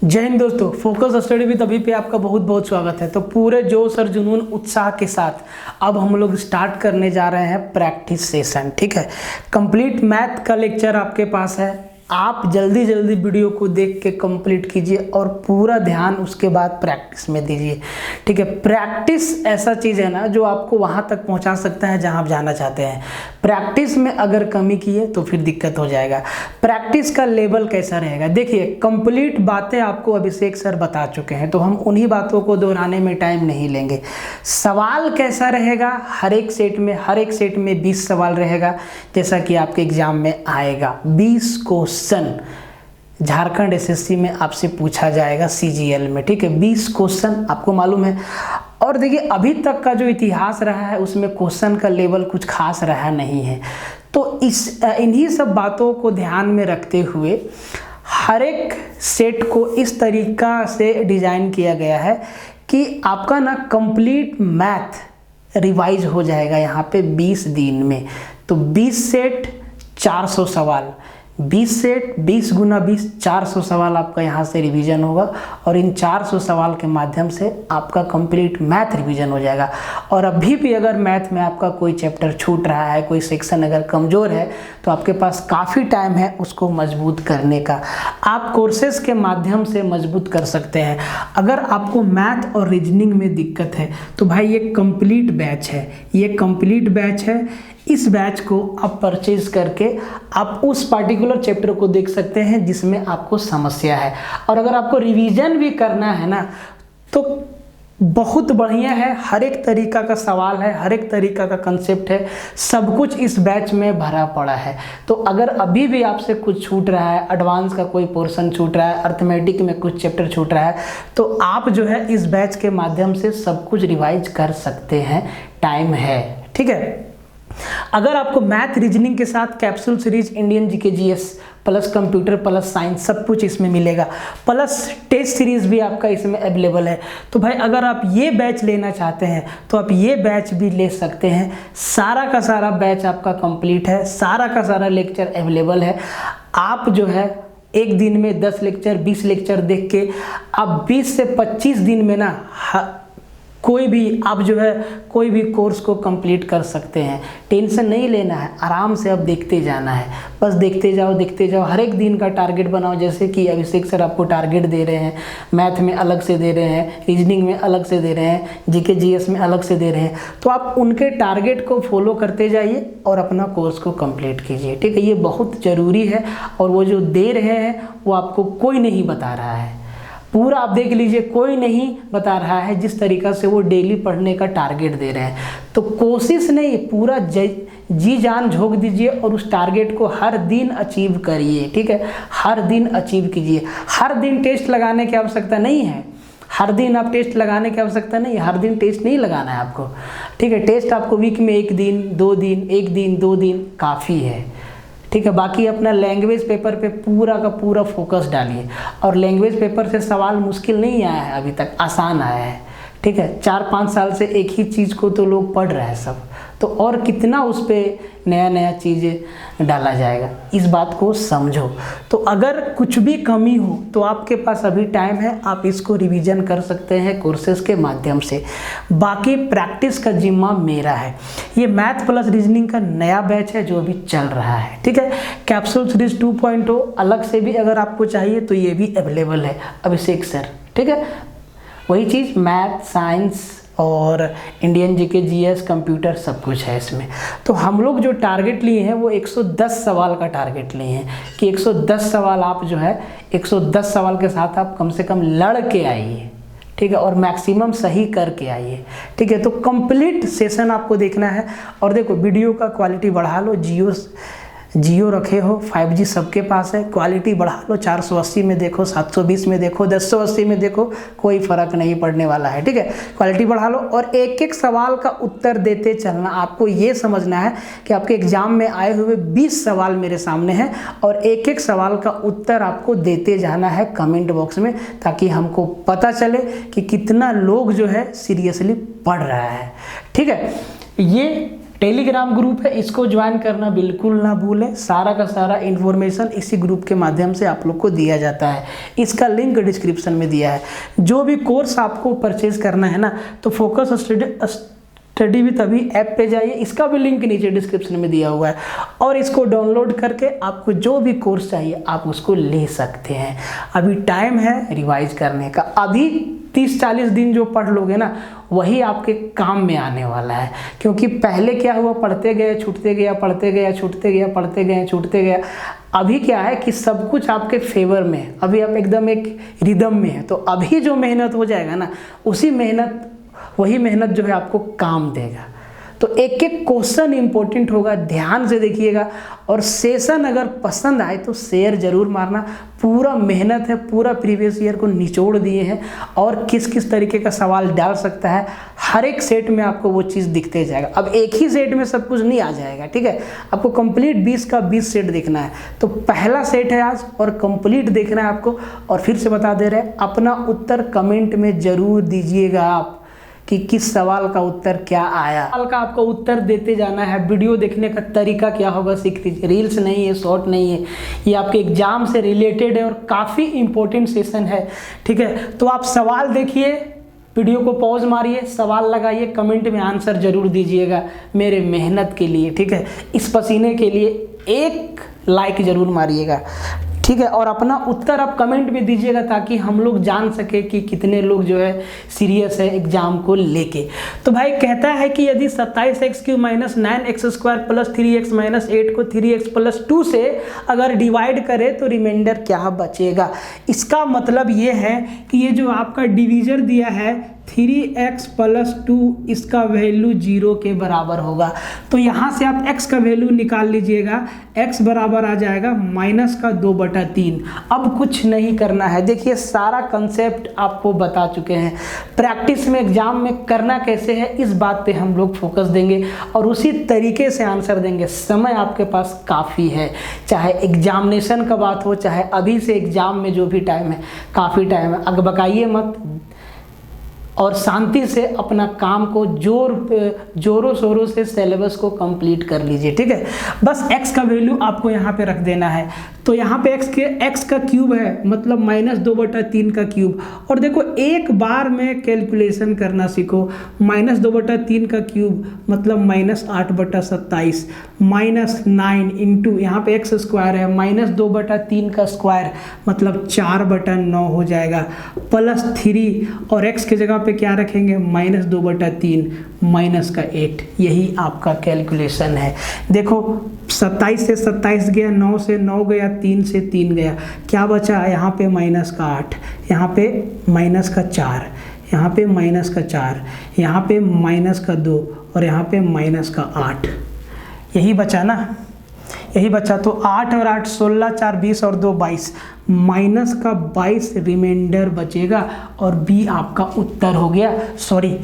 जय हिंद दोस्तों, focus study with अभी पे आपका बहुत बहुत स्वागत है। तो पूरे जोश और जुनून उत्साह के साथ अब हम लोग स्टार्ट करने जा रहे हैं प्रैक्टिस सेशन। ठीक है, कंप्लीट मैथ का लेक्चर आपके पास है। आप जल्दी जल्दी वीडियो को देख के कंप्लीट कीजिए और पूरा ध्यान उसके बाद प्रैक्टिस में दीजिए। ठीक है, प्रैक्टिस ऐसा चीज़ है ना जो आपको वहाँ तक पहुँचा सकता है जहाँ आप जाना चाहते हैं। प्रैक्टिस में अगर कमी किए तो फिर दिक्कत हो जाएगा। प्रैक्टिस का लेवल कैसा रहेगा, देखिए कंप्लीट बातें आपको अभिषेक सर बता चुके हैं, तो हम उन्हीं बातों को दोहराने में टाइम नहीं लेंगे। सवाल कैसा रहेगा, हर एक सेट में 20 सवाल रहेगा, जैसा कि आपके एग्जाम में आएगा। 20 क्वेश्चन झारखंड एसएससी में आपसे पूछा जाएगा सीजीएल में। ठीक है, 20 क्वेश्चन आपको मालूम है। और देखिए अभी तक का जो इतिहास रहा है उसमें क्वेश्चन का लेवल कुछ खास रहा नहीं है। तो इन्हीं सब बातों को ध्यान में रखते हुए हर एक सेट को इस तरीका से डिजाइन किया गया है कि आपका ना कंप्लीट मैथ रिवाइज हो जाएगा यहाँ पे 20 दिन में। तो 20 सेट 400 सवाल, 20 सेट 20 गुना 20 400 सवाल आपका यहाँ से रिवीजन होगा और इन 400 सवाल के माध्यम से आपका कंप्लीट मैथ रिवीजन हो जाएगा। और अभी भी अगर मैथ में आपका कोई चैप्टर छूट रहा है, कोई सेक्शन अगर कमज़ोर है, तो आपके पास काफ़ी टाइम है उसको मजबूत करने का। आप कोर्सेज के माध्यम से मजबूत कर सकते हैं। अगर आपको मैथ और रीजनिंग में दिक्कत है तो भाई ये कंप्लीट बैच है, ये कंप्लीट बैच है। इस बैच को आप परचेज करके आप उस पार्टिकुलर चैप्टर को देख सकते हैं जिसमें आपको समस्या है। और अगर आपको रिवीजन भी करना है ना तो बहुत बढ़िया है। हर एक तरीका का सवाल है, हर एक तरीका का कंसेप्ट है, सब कुछ इस बैच में भरा पड़ा है। तो अगर अभी भी आपसे कुछ छूट रहा है, एडवांस का कोई पोर्शन छूट रहा है, अर्थमेटिक में कुछ चैप्टर छूट रहा है, तो आप जो है इस बैच के माध्यम से सब कुछ रिवाइज कर सकते हैं, टाइम है। ठीक है, अगर आपको मैथ रीजनिंग के साथ capsule series, Indian GK GS plus computer plus science सब कुछ इसमें मिलेगा, प्लस टेस्ट सीरीज भी आपका इसमें अवेलेबल है। तो भाई अगर आप ये बैच लेना चाहते हैं तो आप ये बैच भी ले सकते हैं। सारा का सारा बैच आपका कंप्लीट है, सारा का सारा लेक्चर अवेलेबल है। आप जो है एक दिन में 10 लेक्चर 20 लेक्चर देख के आप 20 से 25 दिन में ना कोई भी कोर्स को कंप्लीट कर सकते हैं। टेंशन नहीं लेना है, आराम से अब देखते जाना है, बस देखते जाओ। हर एक दिन का टारगेट बनाओ, जैसे कि अभिषेक सर आपको टारगेट दे रहे हैं, मैथ में अलग से दे रहे हैं, रीजनिंग में अलग से दे रहे हैं, जीके जीएस में अलग से दे रहे हैं। तो आप उनके टारगेट को फॉलो करते जाइए और अपना कोर्स को कंप्लीट कीजिए। ठीक है, ये बहुत ज़रूरी है और वो जो दे रहे हैं वो आपको कोई नहीं बता रहा है, पूरा आप देख लीजिए, कोई नहीं बता रहा है। जिस तरीक़ा से वो डेली पढ़ने का टारगेट दे रहे हैं, तो कोशिश नहीं, पूरा जी जान झोंक दीजिए और उस टारगेट को हर दिन अचीव करिए। ठीक है, हर दिन अचीव कीजिए। हर दिन टेस्ट लगाने की आवश्यकता नहीं है, हर दिन आप टेस्ट लगाने की आवश्यकता नहीं है, हर दिन टेस्ट नहीं लगाना है आपको। ठीक है, टेस्ट आपको वीक में 1 दिन 2 दिन 1 दिन 2 दिन काफ़ी है। ठीक है, बाकी अपना लैंग्वेज पेपर पे पूरा का पूरा फोकस डालिए। और लैंग्वेज पेपर से सवाल मुश्किल नहीं आया है, अभी तक आसान आया है। ठीक है, 4-5 साल से एक ही चीज़ को तो लोग पढ़ रहे हैं सब, तो और कितना उस पर नया चीज़ें डाला जाएगा, इस बात को समझो। तो अगर कुछ भी कमी हो तो आपके पास अभी टाइम है, आप इसको रिवीजन कर सकते हैं कोर्सेज के माध्यम से। बाकी प्रैक्टिस का जिम्मा मेरा है। ये मैथ प्लस रीजनिंग का नया बैच है जो अभी चल रहा है। ठीक है, कैप्सूल सीरीज 2.0 अलग से भी अगर आपको चाहिए तो ये भी अवेलेबल है, अभिषेक सर। ठीक है, वही चीज़ मैथ साइंस और इंडियन जीके जीएस कंप्यूटर सब कुछ है इसमें। तो हम लोग जो टारगेट लिए हैं वो 110 सवाल का टारगेट लिए हैं कि 110 सवाल आप जो है 110 सवाल के साथ आप कम से कम लड़ के आइए। ठीक है, और मैक्सिमम सही करके आइए। ठीक है, तो कंप्लीट सेशन आपको देखना है। और देखो वीडियो का क्वालिटी बढ़ा लो, जियो रखे हो, 5G सबके पास है, क्वालिटी बढ़ा लो, 480 में देखो, 720 में देखो, 1080 में देखो, कोई फ़र्क नहीं पड़ने वाला है। ठीक है, क्वालिटी बढ़ा लो और एक एक सवाल का उत्तर देते चलना। आपको ये समझना है कि आपके एग्जाम में आए हुए 20 सवाल मेरे सामने हैं और एक एक सवाल का उत्तर आपको देते जाना है कमेंट बॉक्स में, ताकि हमको पता चले कि कितना लोग जो है सीरियसली पढ़ रहा है। ठीक है, ये टेलीग्राम ग्रुप है, इसको ज्वाइन करना बिल्कुल ना भूलें। सारा का सारा इन्फॉर्मेशन इसी ग्रुप के माध्यम से आप लोग को दिया जाता है। इसका लिंक डिस्क्रिप्शन में दिया है। जो भी कोर्स आपको परचेज करना है ना, तो फोकस स्टडी विद अभी ऐप पे जाइए, इसका भी लिंक नीचे डिस्क्रिप्शन में दिया हुआ है, और इसको डाउनलोड करके आपको जो भी कोर्स चाहिए आप उसको ले सकते हैं। अभी टाइम है रिवाइज करने का। अभी 30-40 दिन जो पढ़ लोगे ना, वही आपके काम में आने वाला है। क्योंकि पहले क्या हुआ, पढ़ते गए छूटते गया, पढ़ते गया छूटते गया, पढ़ते गए छूटते गया। अभी क्या है कि सब कुछ आपके फेवर में है, अभी आप एकदम एक रिदम में है। तो अभी जो मेहनत हो जाएगा ना, वही मेहनत जो है आपको काम देगा। तो एक एक क्वेश्चन इंपॉर्टेंट होगा, ध्यान से देखिएगा। और सेशन अगर पसंद आए तो शेयर जरूर मारना। पूरा मेहनत है, पूरा प्रीवियस ईयर को निचोड़ दिए हैं, और किस किस तरीके का सवाल डाल सकता है, हर एक सेट में आपको वो चीज़ दिखते जाएगा। अब एक ही सेट में सब कुछ नहीं आ जाएगा, ठीक है। आपको कंप्लीट 20 का 20 सेट देखना है। तो पहला सेट है आज, और कंप्लीट देखना है आपको। और फिर से बता दे रहे हैं, अपना उत्तर कमेंट में जरूर दीजिएगा आप कि किस सवाल का उत्तर क्या आया। सवाल का आपको उत्तर देते जाना है। वीडियो देखने का तरीका क्या होगा सीख लीजिए। रील्स नहीं है, शॉर्ट नहीं है, ये आपके एग्जाम से रिलेटेड है और काफ़ी इंपॉर्टेंट सेशन है, ठीक है। तो आप सवाल देखिए, वीडियो को पॉज मारिए, सवाल लगाइए, कमेंट में आंसर जरूर दीजिएगा मेरे मेहनत के लिए, ठीक है। इस पसीने के लिए एक लाइक जरूर मारिएगा, ठीक है। और अपना उत्तर आप कमेंट में दीजिएगा ताकि हम लोग जान सके कि कितने लोग जो है सीरियस है एग्जाम को लेके। तो भाई कहता है कि यदि 27x³ - 9x² + 3x - 8 को 3x + 2 से अगर डिवाइड करें तो रिमाइंडर क्या बचेगा। इसका मतलब ये है कि ये जो आपका डिवीजर दिया है 3x + 2, इसका वैल्यू 0 के बराबर होगा। तो यहाँ से आप x का वैल्यू निकाल लीजिएगा, x बराबर आ जाएगा -2/3। अब कुछ नहीं करना है। देखिए सारा कंसेप्ट आपको बता चुके हैं। प्रैक्टिस में एग्जाम में करना कैसे है, इस बात पे हम लोग फोकस देंगे और उसी तरीके से आंसर देंगे। समय आपके पास काफ़ी है, चाहे एग्जामिनेशन का बात हो, चाहे अभी से एग्जाम में जो भी टाइम है, काफ़ी टाइम है। अगबकाइए मत और शांति से अपना काम को जोरों शोरों से सिलेबस को कंप्लीट कर लीजिए, ठीक है। बस x का वैल्यू आपको यहाँ पे रख देना है। तो यहाँ पे x का क्यूब है, मतलब -2/3 का क्यूब। और देखो एक बार में कैलकुलेशन करना सीखो। -2/3 का क्यूब मतलब -8/27 -9 इंटू यहाँ पे x² है, -2/3 का स्क्वायर मतलब 4/9 हो जाएगा, +3 और x की जगह पे क्या रखेंगे -2/3 -8। यही आपका कैलकुलेशन है। देखो 27 से 27 गया, 9 से 9 गया, 3 से 3 गया, क्या बचा यहाँ पे -8, यहाँ पे -4, यहाँ पे -4, यहाँ पे -2 और यहाँ पे -8। यही बचा ना, यही बचा। तो 8 और 8 16, 4 20 और 2 22, -22 रिमाइंडर बचेगा। और बी आपका उत्तर हो गया, सॉरी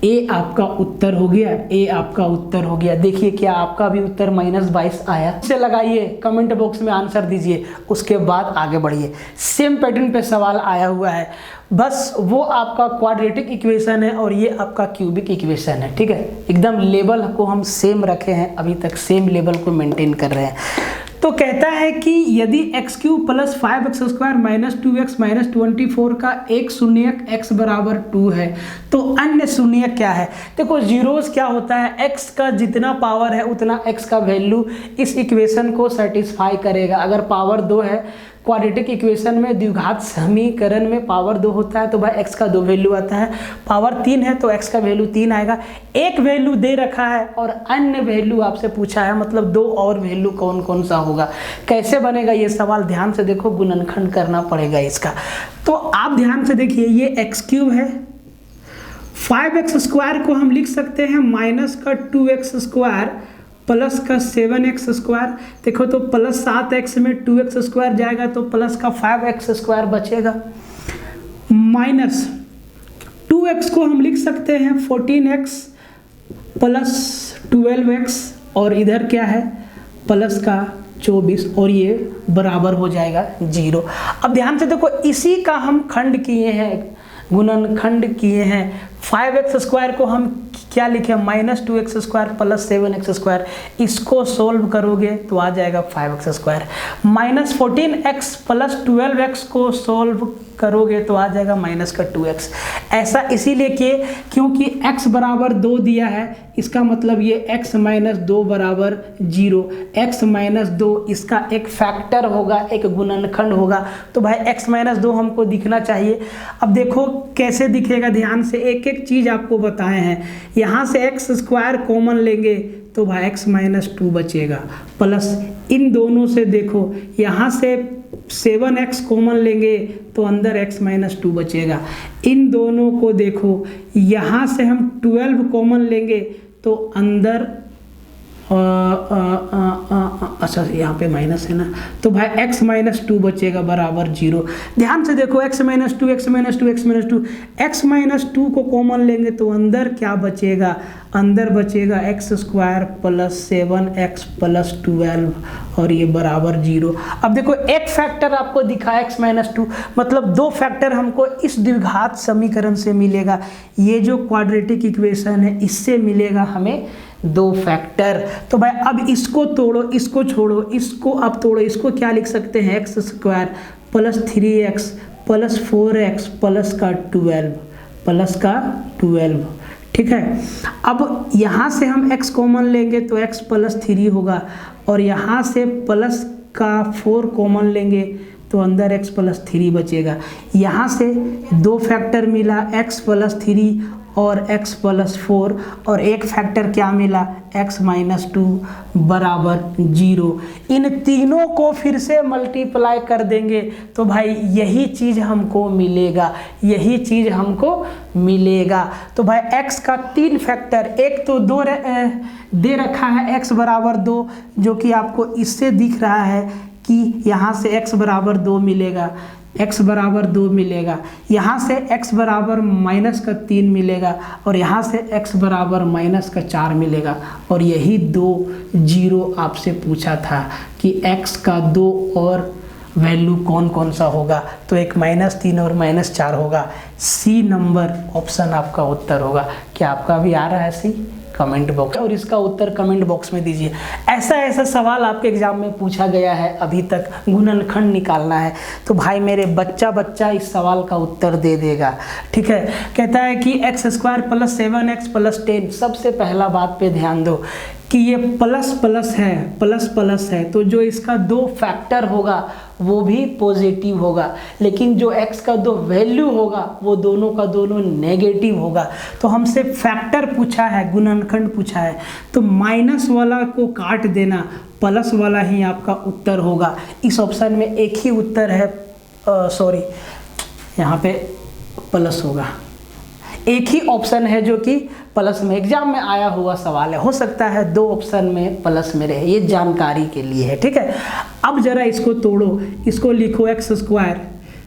ए आपका उत्तर हो गया, ए आपका उत्तर हो गया। देखिए क्या आपका भी उत्तर -22 आया। इसे लगाइए, कमेंट बॉक्स में आंसर दीजिए, उसके बाद आगे बढ़िए। सेम पैटर्न पे सवाल आया हुआ है, बस वो आपका क्वाड्रेटिक इक्वेशन है और ये आपका क्यूबिक इक्वेशन है, ठीक है। एकदम लेवल को हम सेम रखे हैं, अभी तक सेम लेवल को मेंटेन कर रहे हैं। तो कहता है कि यदि x³ + 5x² - 2x - 24 का एक शून्यक x बराबर 2 है तो अन्य शून्यक क्या है। देखो जीरोस क्या होता है, x का जितना पावर है उतना x का वैल्यू इस इक्वेशन को सेटिस्फाई करेगा। अगर पावर 2 है, क्वाड्रेटिक इक्वेशन में द्विघात समीकरण में पावर 2 होता है तो भाई x का 2 वैल्यू आता है। पावर 3 है तो x का वैल्यू 3 आएगा। एक वैल्यू दे रखा है और अन्य वैल्यू आपसे पूछा है, मतलब 2 और वैल्यू कौन कौन सा होगा। कैसे बनेगा ये सवाल, ध्यान से देखो, गुणनखंड करना पड़ेगा इसका। तो आप ध्यान से देखिए, ये x³ है, 5x² को हम लिख सकते हैं -2x² प्लस का 7x²। देखो तो +7x में 2x² जाएगा तो प्लस का 5x² बचेगा। माइनस 2x को हम लिख सकते हैं 14x प्लस 12x और इधर क्या है प्लस का 24 और ये बराबर हो जाएगा 0। अब ध्यान से देखो, इसी का हम खंड किए हैं, गुणनखंड किए हैं। 5x² को हम क्या लिखे -2x² प्लस 7x², इसको सोल्व करोगे तो आ जाएगा 5x²। -14x प्लस 12x को सोल्व करोगे तो आ जाएगा -2x। ऐसा इसीलिए कि क्योंकि x बराबर 2 दिया है, इसका मतलब ये x - 2 बराबर 0, x - 2 इसका एक फैक्टर होगा, एक गुणनखंड होगा। तो भाई x - 2 हमको दिखना चाहिए। अब देखो कैसे दिखेगा, ध्यान से एक एक चीज़ आपको बताए हैं। यहाँ से x² कॉमन लेंगे तो भाई x - 2 बचेगा, प्लस इन दोनों से देखो यहाँ से 7x कॉमन लेंगे तो अंदर x - 2 बचेगा। इन दोनों को देखो, यहाँ से हम 12 कॉमन लेंगे तो अंदर अच्छा यहाँ पे माइनस है ना, तो भाई x - 2 बचेगा बराबर 0। ध्यान से देखो x - 2 x - 2 x - 2 x - 2 को कॉमन लेंगे तो अंदर क्या बचेगा, अंदर बचेगा x² प्लस 7x प्लस 12 और ये बराबर 0। अब देखो एक फैक्टर आपको दिखा x - 2, मतलब 2 फैक्टर हमको इस द्विघात समीकरण से मिलेगा। ये जो क्वाड्रेटिक इक्वेशन है इससे मिलेगा हमें 2 फैक्टर। तो भाई अब इसको तोड़ो, इसको छोड़ो, इसको अब तोड़ो, इसको क्या लिख सकते हैं x² plus 3x plus 4x plus का 12, ठीक है। अब यहाँ से हम x कॉमन लेंगे तो x प्लस 3 होगा, और यहाँ से प्लस का 4 कॉमन लेंगे तो अंदर x प्लस 3 बचेगा। यहाँ से 2 फैक्टर मिला, x प्लस 3 और x प्लस 4, और एक फैक्टर क्या मिला x - 2 बराबर 0। इन तीनों को फिर से मल्टीप्लाई कर देंगे तो भाई यही चीज़ हमको मिलेगा, यही चीज़ हमको मिलेगा। तो भाई x का 3 फैक्टर, एक तो 2 दे रखा है x बराबर 2, जो कि आपको इससे दिख रहा है कि यहाँ से x बराबर 2 मिलेगा, x बराबर 2 मिलेगा, यहाँ से x बराबर -3 मिलेगा, और यहाँ से x बराबर -4 मिलेगा। और यही 2 0 आपसे पूछा था कि x का 2 और वैल्यू कौन कौन सा होगा, तो एक -3 और -4 होगा। सी नंबर ऑप्शन आपका उत्तर होगा। क्या आपका भी आ रहा है सी? कमेंट बॉक्स, और इसका उत्तर कमेंट बॉक्स में दीजिए। ऐसा सवाल आपके एग्जाम में पूछा गया है अभी तक, गुणनखंड निकालना है, तो भाई मेरे बच्चा इस सवाल का उत्तर दे देगा, ठीक है। कहता है कि x² प्लस 7x प्लस 10, सबसे पहला बात पे ध्यान दो कि ये प्लस प्लस है, तो जो इसका 2 फैक्टर होगा वो भी पॉजिटिव होगा, लेकिन जो x का 2 वैल्यू होगा वो दोनों का दोनों नेगेटिव होगा। तो हमसे फैक्टर पूछा है, गुणनखंड पूछा है, तो माइनस वाला को काट देना, प्लस वाला ही आपका उत्तर होगा। इस ऑप्शन में एक ही उत्तर है, सॉरी यहाँ पे प्लस होगा, एक ही ऑप्शन है जो कि प्लस में एग्जाम में आया हुआ सवाल है। हो सकता है 2 ऑप्शन में प्लस में रहे, ये जानकारी के लिए है, ठीक है। अब जरा इसको तोड़ो, इसको लिखो x²,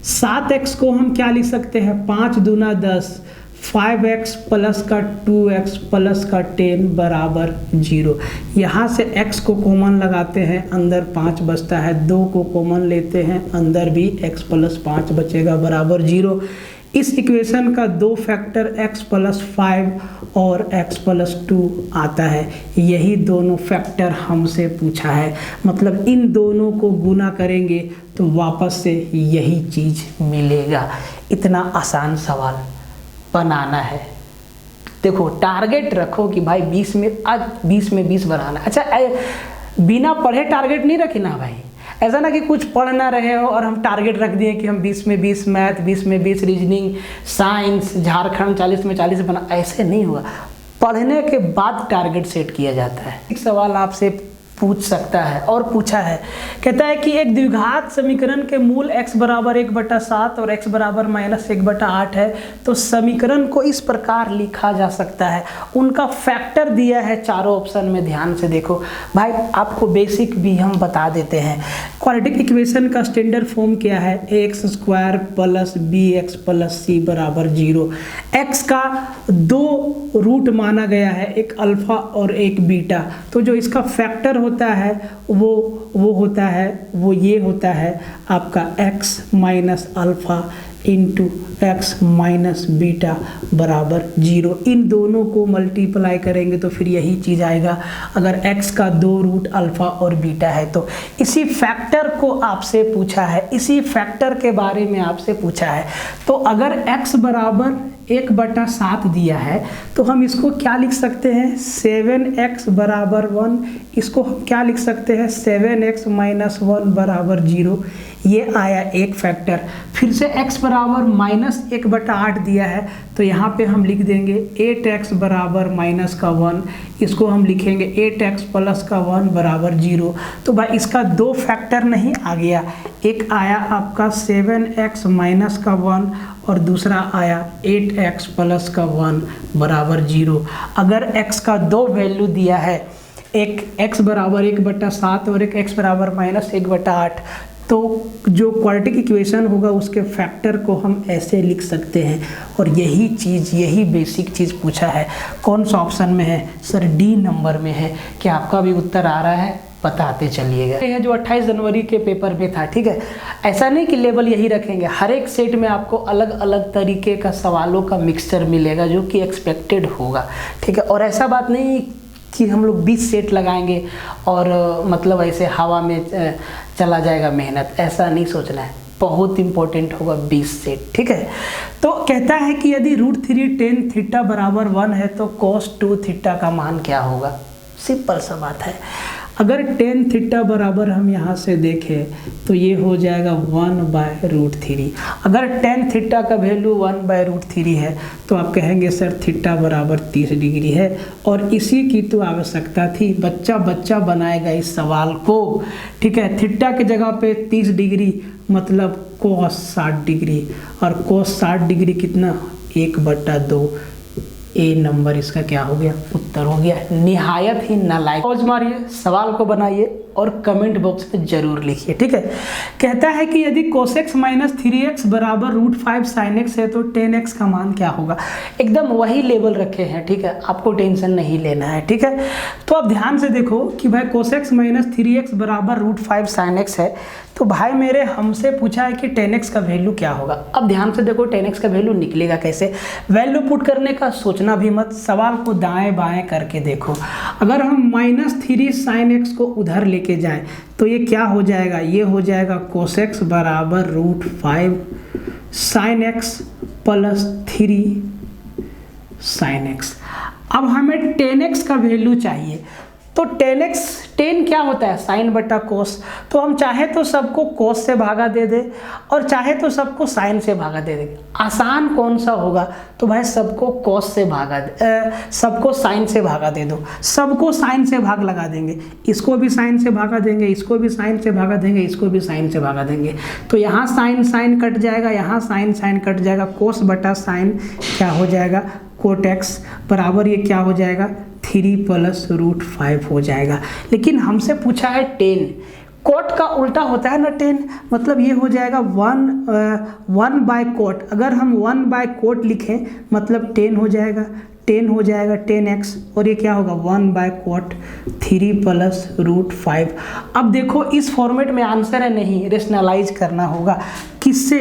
7x को हम क्या लिख सकते हैं, 5 दूना 10, 5x प्लस का 2x प्लस का 10 बराबर 0। यहाँ से x को कॉमन लगाते हैं, अंदर 5 बचता है, 2 को कॉमन लेते हैं, अंदर भी x प्लस 5 बचेगा बराबर 0। इस इक्वेशन का 2 फैक्टर x प्लस 5 और x प्लस 2 आता है, यही दोनों फैक्टर हमसे पूछा है, मतलब इन दोनों को गुना करेंगे तो वापस से यही चीज़ मिलेगा। इतना आसान सवाल बनाना है। देखो टारगेट रखो कि भाई 20 में आज 20 में 20 बनाना। अच्छा बिना पढ़े टारगेट नहीं रखी ना भाई, ऐसा ना कि कुछ पढ़ ना रहे हो और हम टारगेट रख दिए कि हम 20 में 20 मैथ, 20 में 20 रीजनिंग, साइंस, झारखंड 40 में 40 बना, ऐसे नहीं होगा। पढ़ने के बाद टारगेट सेट किया जाता है। एक सवाल आपसे पूछ सकता है और पूछा है, कहता है कि एक द्विघात समीकरण के मूल x बराबर 1/7 और x बराबर -1/8 है, तो समीकरण को इस प्रकार लिखा जा सकता है। उनका फैक्टर दिया है चारों ऑप्शन में, ध्यान से देखो भाई, आपको बेसिक भी हम बता देते हैं। क्वाड्रेटिक इक्वेशन का स्टैंडर्ड फॉर्म क्या है, ax² plus bx plus c बराबर 0। x का 2 रूट माना गया है, एक अल्फा और एक बीटा, तो जो इसका फैक्टर होता है वो होता है, वो ये होता है आपका x minus alpha into x minus beta बराबर 0। इन दोनों को मल्टीप्लाई करेंगे तो फिर यही चीज़ आएगा। अगर x का 2 रूट अल्फ़ा और बीटा है तो इसी फैक्टर को आपसे पूछा है, इसी फैक्टर के बारे में आपसे पूछा है। तो अगर x बराबर 1/7 दिया है तो हम इसको क्या लिख सकते हैं, 7x बराबर 1। इसको हम क्या लिख सकते हैं, 7x माइनस 1 बराबर 0। ये आया एक फैक्टर। फिर से x बराबर माइनस 1/8 दिया है तो यहाँ पे हम लिख देंगे 8x बराबर माइनस का 1। इसको हम लिखेंगे 8x प्लस का 1 बराबर 0। तो भाई इसका 2 फैक्टर नहीं आ गया, एक आया आपका 7x माइनस का 1 और दूसरा आया 8x प्लस का 1 बराबर 0। अगर x का 2 वैल्यू दिया है, एक x बराबर 1/7 और एक x बराबर माइनस 1/8, तो जो क्वाड्रेटिक इक्वेशन होगा उसके फैक्टर को हम ऐसे लिख सकते हैं। और यही चीज़, यही बेसिक चीज़ पूछा है। कौन सा ऑप्शन में है सर, डी नंबर में है। क्या आपका भी उत्तर आ रहा है, बताते चलिएगा। यह जो 28 जनवरी के पेपर में था, ठीक है, ऐसा नहीं कि लेवल यही रखेंगे, हर एक सेट में आपको अलग अलग तरीके का सवालों का मिक्सचर मिलेगा जो कि एक्सपेक्टेड होगा, ठीक है। और ऐसा बात नहीं कि हम लोग 20 सेट लगाएंगे और मतलब ऐसे हवा में चला जाएगा मेहनत, ऐसा नहीं सोचना है। बहुत इंपॉर्टेंट होगा 20 सेट, ठीक है। तो कहता है कि यदि √3 tan थीटा बराबर 1 है तो cos 2 थीटा का मान क्या होगा। सिंपल सा बात है। अगर tan थीटा बराबर हम यहाँ से देखें तो ये हो जाएगा 1/√3। अगर tan थीटा का वैल्यू 1/√3 है तो आप कहेंगे सर थीटा बराबर 30 डिग्री है। और इसी की तो आवश्यकता थी, बच्चा बनाएगा इस सवाल को, ठीक है। थीटा की जगह पे 30 डिग्री मतलब cos 60 डिग्री, और cos 60 डिग्री कितना, 1/2। ए नंबर इसका क्या हो गया, उत्तर हो गया। निहायत ही नालायक। पॉज मारिए, सवाल को बनाइए और कमेंट बॉक्स में जरूर लिखिए, ठीक है। कहता है कि यदि cos x माइनस 3x बराबर √5 sin x है तो tan x का मान क्या होगा। एकदम वही लेवल रखे हैं, ठीक है, आपको टेंशन नहीं लेना है, ठीक है। तो अब ध्यान से देखो कि भाई cos x माइनस 3x बराबर √5 sin x है, तो भाई मेरे हमसे पूछा है कि tan x का वैल्यू क्या होगा। अब ध्यान से देखो tan x का वैल्यू निकलेगा कैसे। वैल्यू पुट करने का सोचना भी मत, सवाल को दाएं बाएं करके देखो। अगर हम -3 sin x को उधर लेके जाएं तो ये क्या हो जाएगा, ये हो जाएगा cos x बराबर √5 sin x plus 3 sin x। अब हमें tan x का वैल्यू चाहिए, तो tan क्या होता है, साइन बटा कोस। तो हम चाहे तो सबको कोस से भागा दे दे और चाहे तो सबको साइन से भागा दे दे। आसान कौन सा होगा, तो भाई सबको कोस से भागा सबको साइन से भागा दे दो। सबको साइन से भाग लगा देंगे, इसको भी साइन से भागा देंगे, इसको भी साइन से भागा देंगे, इसको भी साइन से भागा देंगे। तो यहाँ साइन साइन कट जाएगा, यहाँ साइन साइन कट जाएगा, कोस बटा साइन क्या हो जाएगा, कोट एक्स बराबर ये क्या हो जाएगा 3 प्लस √5 हो जाएगा। लेकिन हमसे पूछा है टेन, कोट का उल्टा होता है ना टेन, मतलब ये हो जाएगा 1 बाय कोट। अगर हम 1 बाय कोट लिखें मतलब 10 हो जाएगा, 10 हो जाएगा 10x और ये क्या होगा 1 बाय कोट 3 प्लस √5। अब देखो इस फॉर्मेट में आंसर है नहीं, रेशनलाइज करना होगा किससे,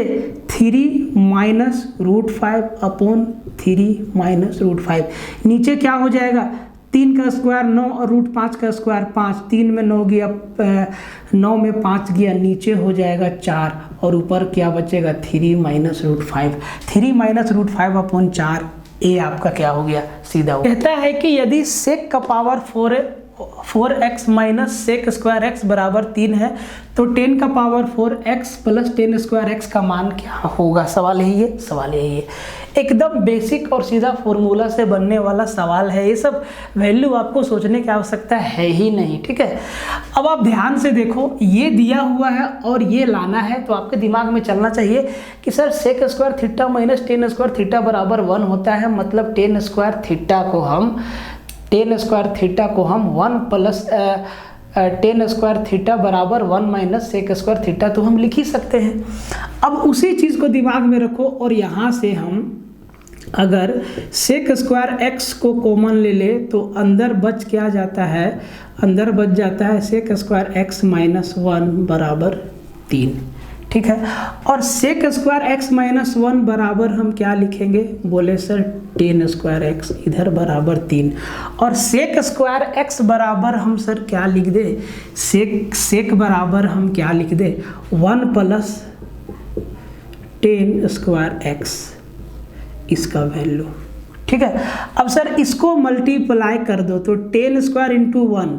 3 माइनस √5 अपॉन 3 माइनस √5। नीचे क्या हो जाएगा 3 का स्क्वायर 9 और √5 का स्क्वायर 5, 3 में 9 गया 9 में 5 गया, नीचे हो जाएगा 4 और ऊपर क्या बचेगा 3 माइनस √5। 3 माइनस √5 अपॉन 4, ए आपका क्या हो गया सीधा। कहता है कि यदि सेक का power 4x minus sec square x बराबर 3 है तो 10 का power 4x plus 10 square x का मान क्या होगा। सवाल यही है, सवाल यही है। एकदम बेसिक और सीधा फॉर्मूला से बनने वाला सवाल है, ये सब वैल्यू आपको सोचने की आवश्यकता है ही नहीं, ठीक है। अब आप ध्यान से देखो, ये दिया हुआ है और ये लाना है, तो आपके दिमाग में चलना चाहिए कि sir sec square theta minus 10 square theta बराबर 1 होता है, मतलब 10 स्क्वायर थीटा को हम 1 प्लस 10 स्क्वायर थीटा बराबर 1 माइनस सेक स्क्वायर थीटा तो हम लिख ही सकते हैं। अब उसी चीज़ को दिमाग में रखो और यहाँ से हम अगर सेक स्क्वायर x को कॉमन ले ले तो अंदर बच क्या जाता है, अंदर बच जाता है सेक स्क्वायर x माइनस 1 बराबर 3, ठीक है। और सेक स्क्वायर एक्स माइनस 1 बराबर हम क्या लिखेंगे, बोले सर टेन स्क्वायर एक्स, इधर बराबर 3। और सेक स्क्वायर एक्स बराबर हम सर क्या लिख दे, सेक बराबर हम क्या लिख दे, 1 प्लस टेन स्क्वायर एक्स, इसका वैल्यू, ठीक है। अब सर इसको मल्टीप्लाई कर दो तो ten square into 1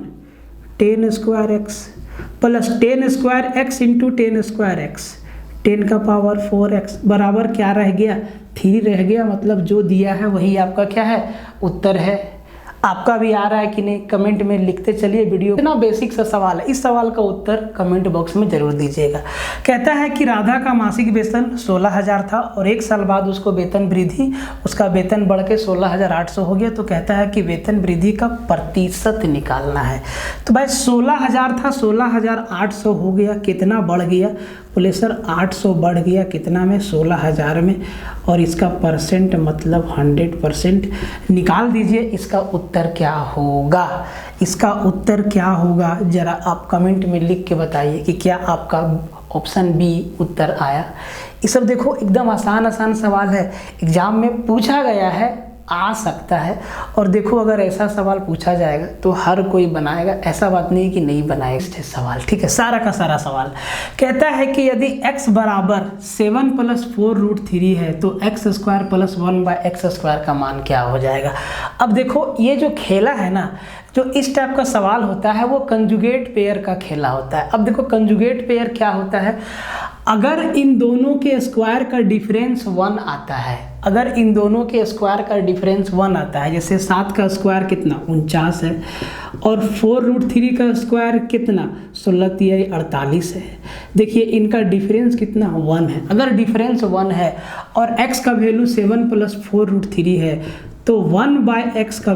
ten square x plus ten square x into ten square x, 10 का पावर 4x बराबर क्या रह गया, 3 रह गया। मतलब जो दिया है वही आपका क्या है, उत्तर है। आपका भी आ रहा है कि नहीं, कमेंट में लिखते चलिए। वीडियो इतना बेसिक सा सवाल है, इस सवाल का उत्तर कमेंट बॉक्स में जरूर दीजिएगा। कहता है कि राधा का मासिक वेतन 16,000 था और 1 साल बाद उसको वेतन वृद्धि, उसका वेतन बढ़ के 16,800 हो गया। तो कहता है कि वेतन वृद्धि का प्रतिशत निकालना है। तो भाई 16,000 था, 16,800 हो गया, कितना बढ़ गया, बोले सर 800 बढ़ गया कितना में, 16,000 में, और इसका परसेंट मतलब 100% निकाल दीजिए। इसका उत्तर क्या होगा, इसका उत्तर क्या होगा, जरा आप कमेंट में लिख के बताइए कि क्या आपका ऑप्शन बी उत्तर आया। ये सब देखो एकदम आसान सवाल है, एग्जाम में पूछा गया है, आ सकता है। और देखो अगर ऐसा सवाल पूछा जाएगा तो हर कोई बनाएगा, ऐसा बात नहीं कि नहीं बनाएगा सवाल, ठीक है। सारा का सारा सवाल कहता है कि यदि x बराबर 7 + 4√3 है तो x square plus 1/x square का मान क्या हो जाएगा। अब देखो ये जो खेला है ना, जो इस टाइप का सवाल होता है वो कंजुगेट पेयर का खेला होता है। अब देखो कंजुगेट पेयर क्या होता है, अगर इन दोनों के स्क्वायर का डिफरेंस 1 आता है, अगर इन दोनों के स्क्वायर का डिफरेंस 1 आता है, जैसे 7 का स्क्वायर कितना 49 है और 4√3 का स्क्वायर कितना 16 48 है। देखिए इनका डिफरेंस कितना 1 है। अगर डिफरेंस 1 है और x का वैल्यू 7 + 4√3 है तो 1/x का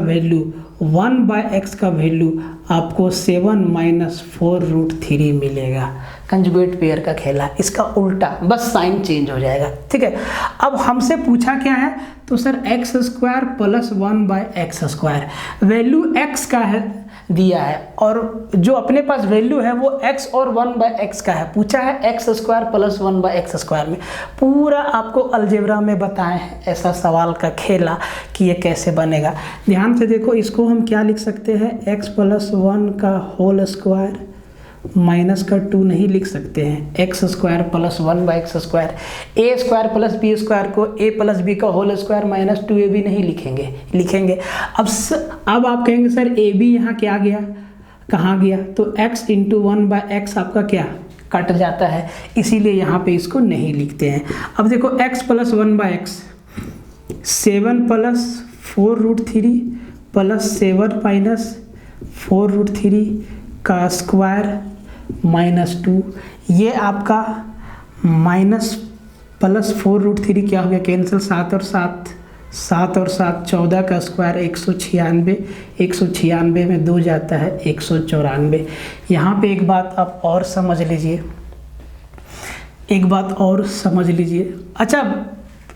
वैल्यू आपको 7 - 4√3 मिलेगा। कंजुगेट पेयर का खेला, इसका उल्टा, बस साइन चेंज हो जाएगा, ठीक है। अब हमसे पूछा क्या है, तो sir x square plus 1/x square, value x का है दिया है और जो अपने पास वैल्यू है वो x और 1/x का है। पूछा है x square plus 1/x square में, पूरा आपको अलजेब्रा में बताए हैं ऐसा सवाल का खेला कि ये कैसे बनेगा। ध्यान से देखो, इसको हम क्या लिख सकते हैं, x + 1 का होल स्क्वायर माइनस का 2 नहीं लिख सकते हैं, x square plus 1/x square, a square plus b square को a + b का होल स्क्वायर माइनस 2ab नहीं लिखेंगे। अब आप कहेंगे सर ab यहाँ क्या गया, कहाँ गया, तो x × 1/x आपका क्या कट जाता है, इसीलिए यहाँ पे इसको नहीं लिखते हैं। अब देखो x + 1/x 7 + 4√3 प्लस 7 - 4√3 का स्क्वायर -2, ये आपका माइनस प्लस 4√3 क्या हो गया, कैंसिल, 7 और 7 14 का स्क्वायर 196, 196 में 2 जाता है 194। यहाँ पे एक बात आप और समझ लीजिए, अच्छा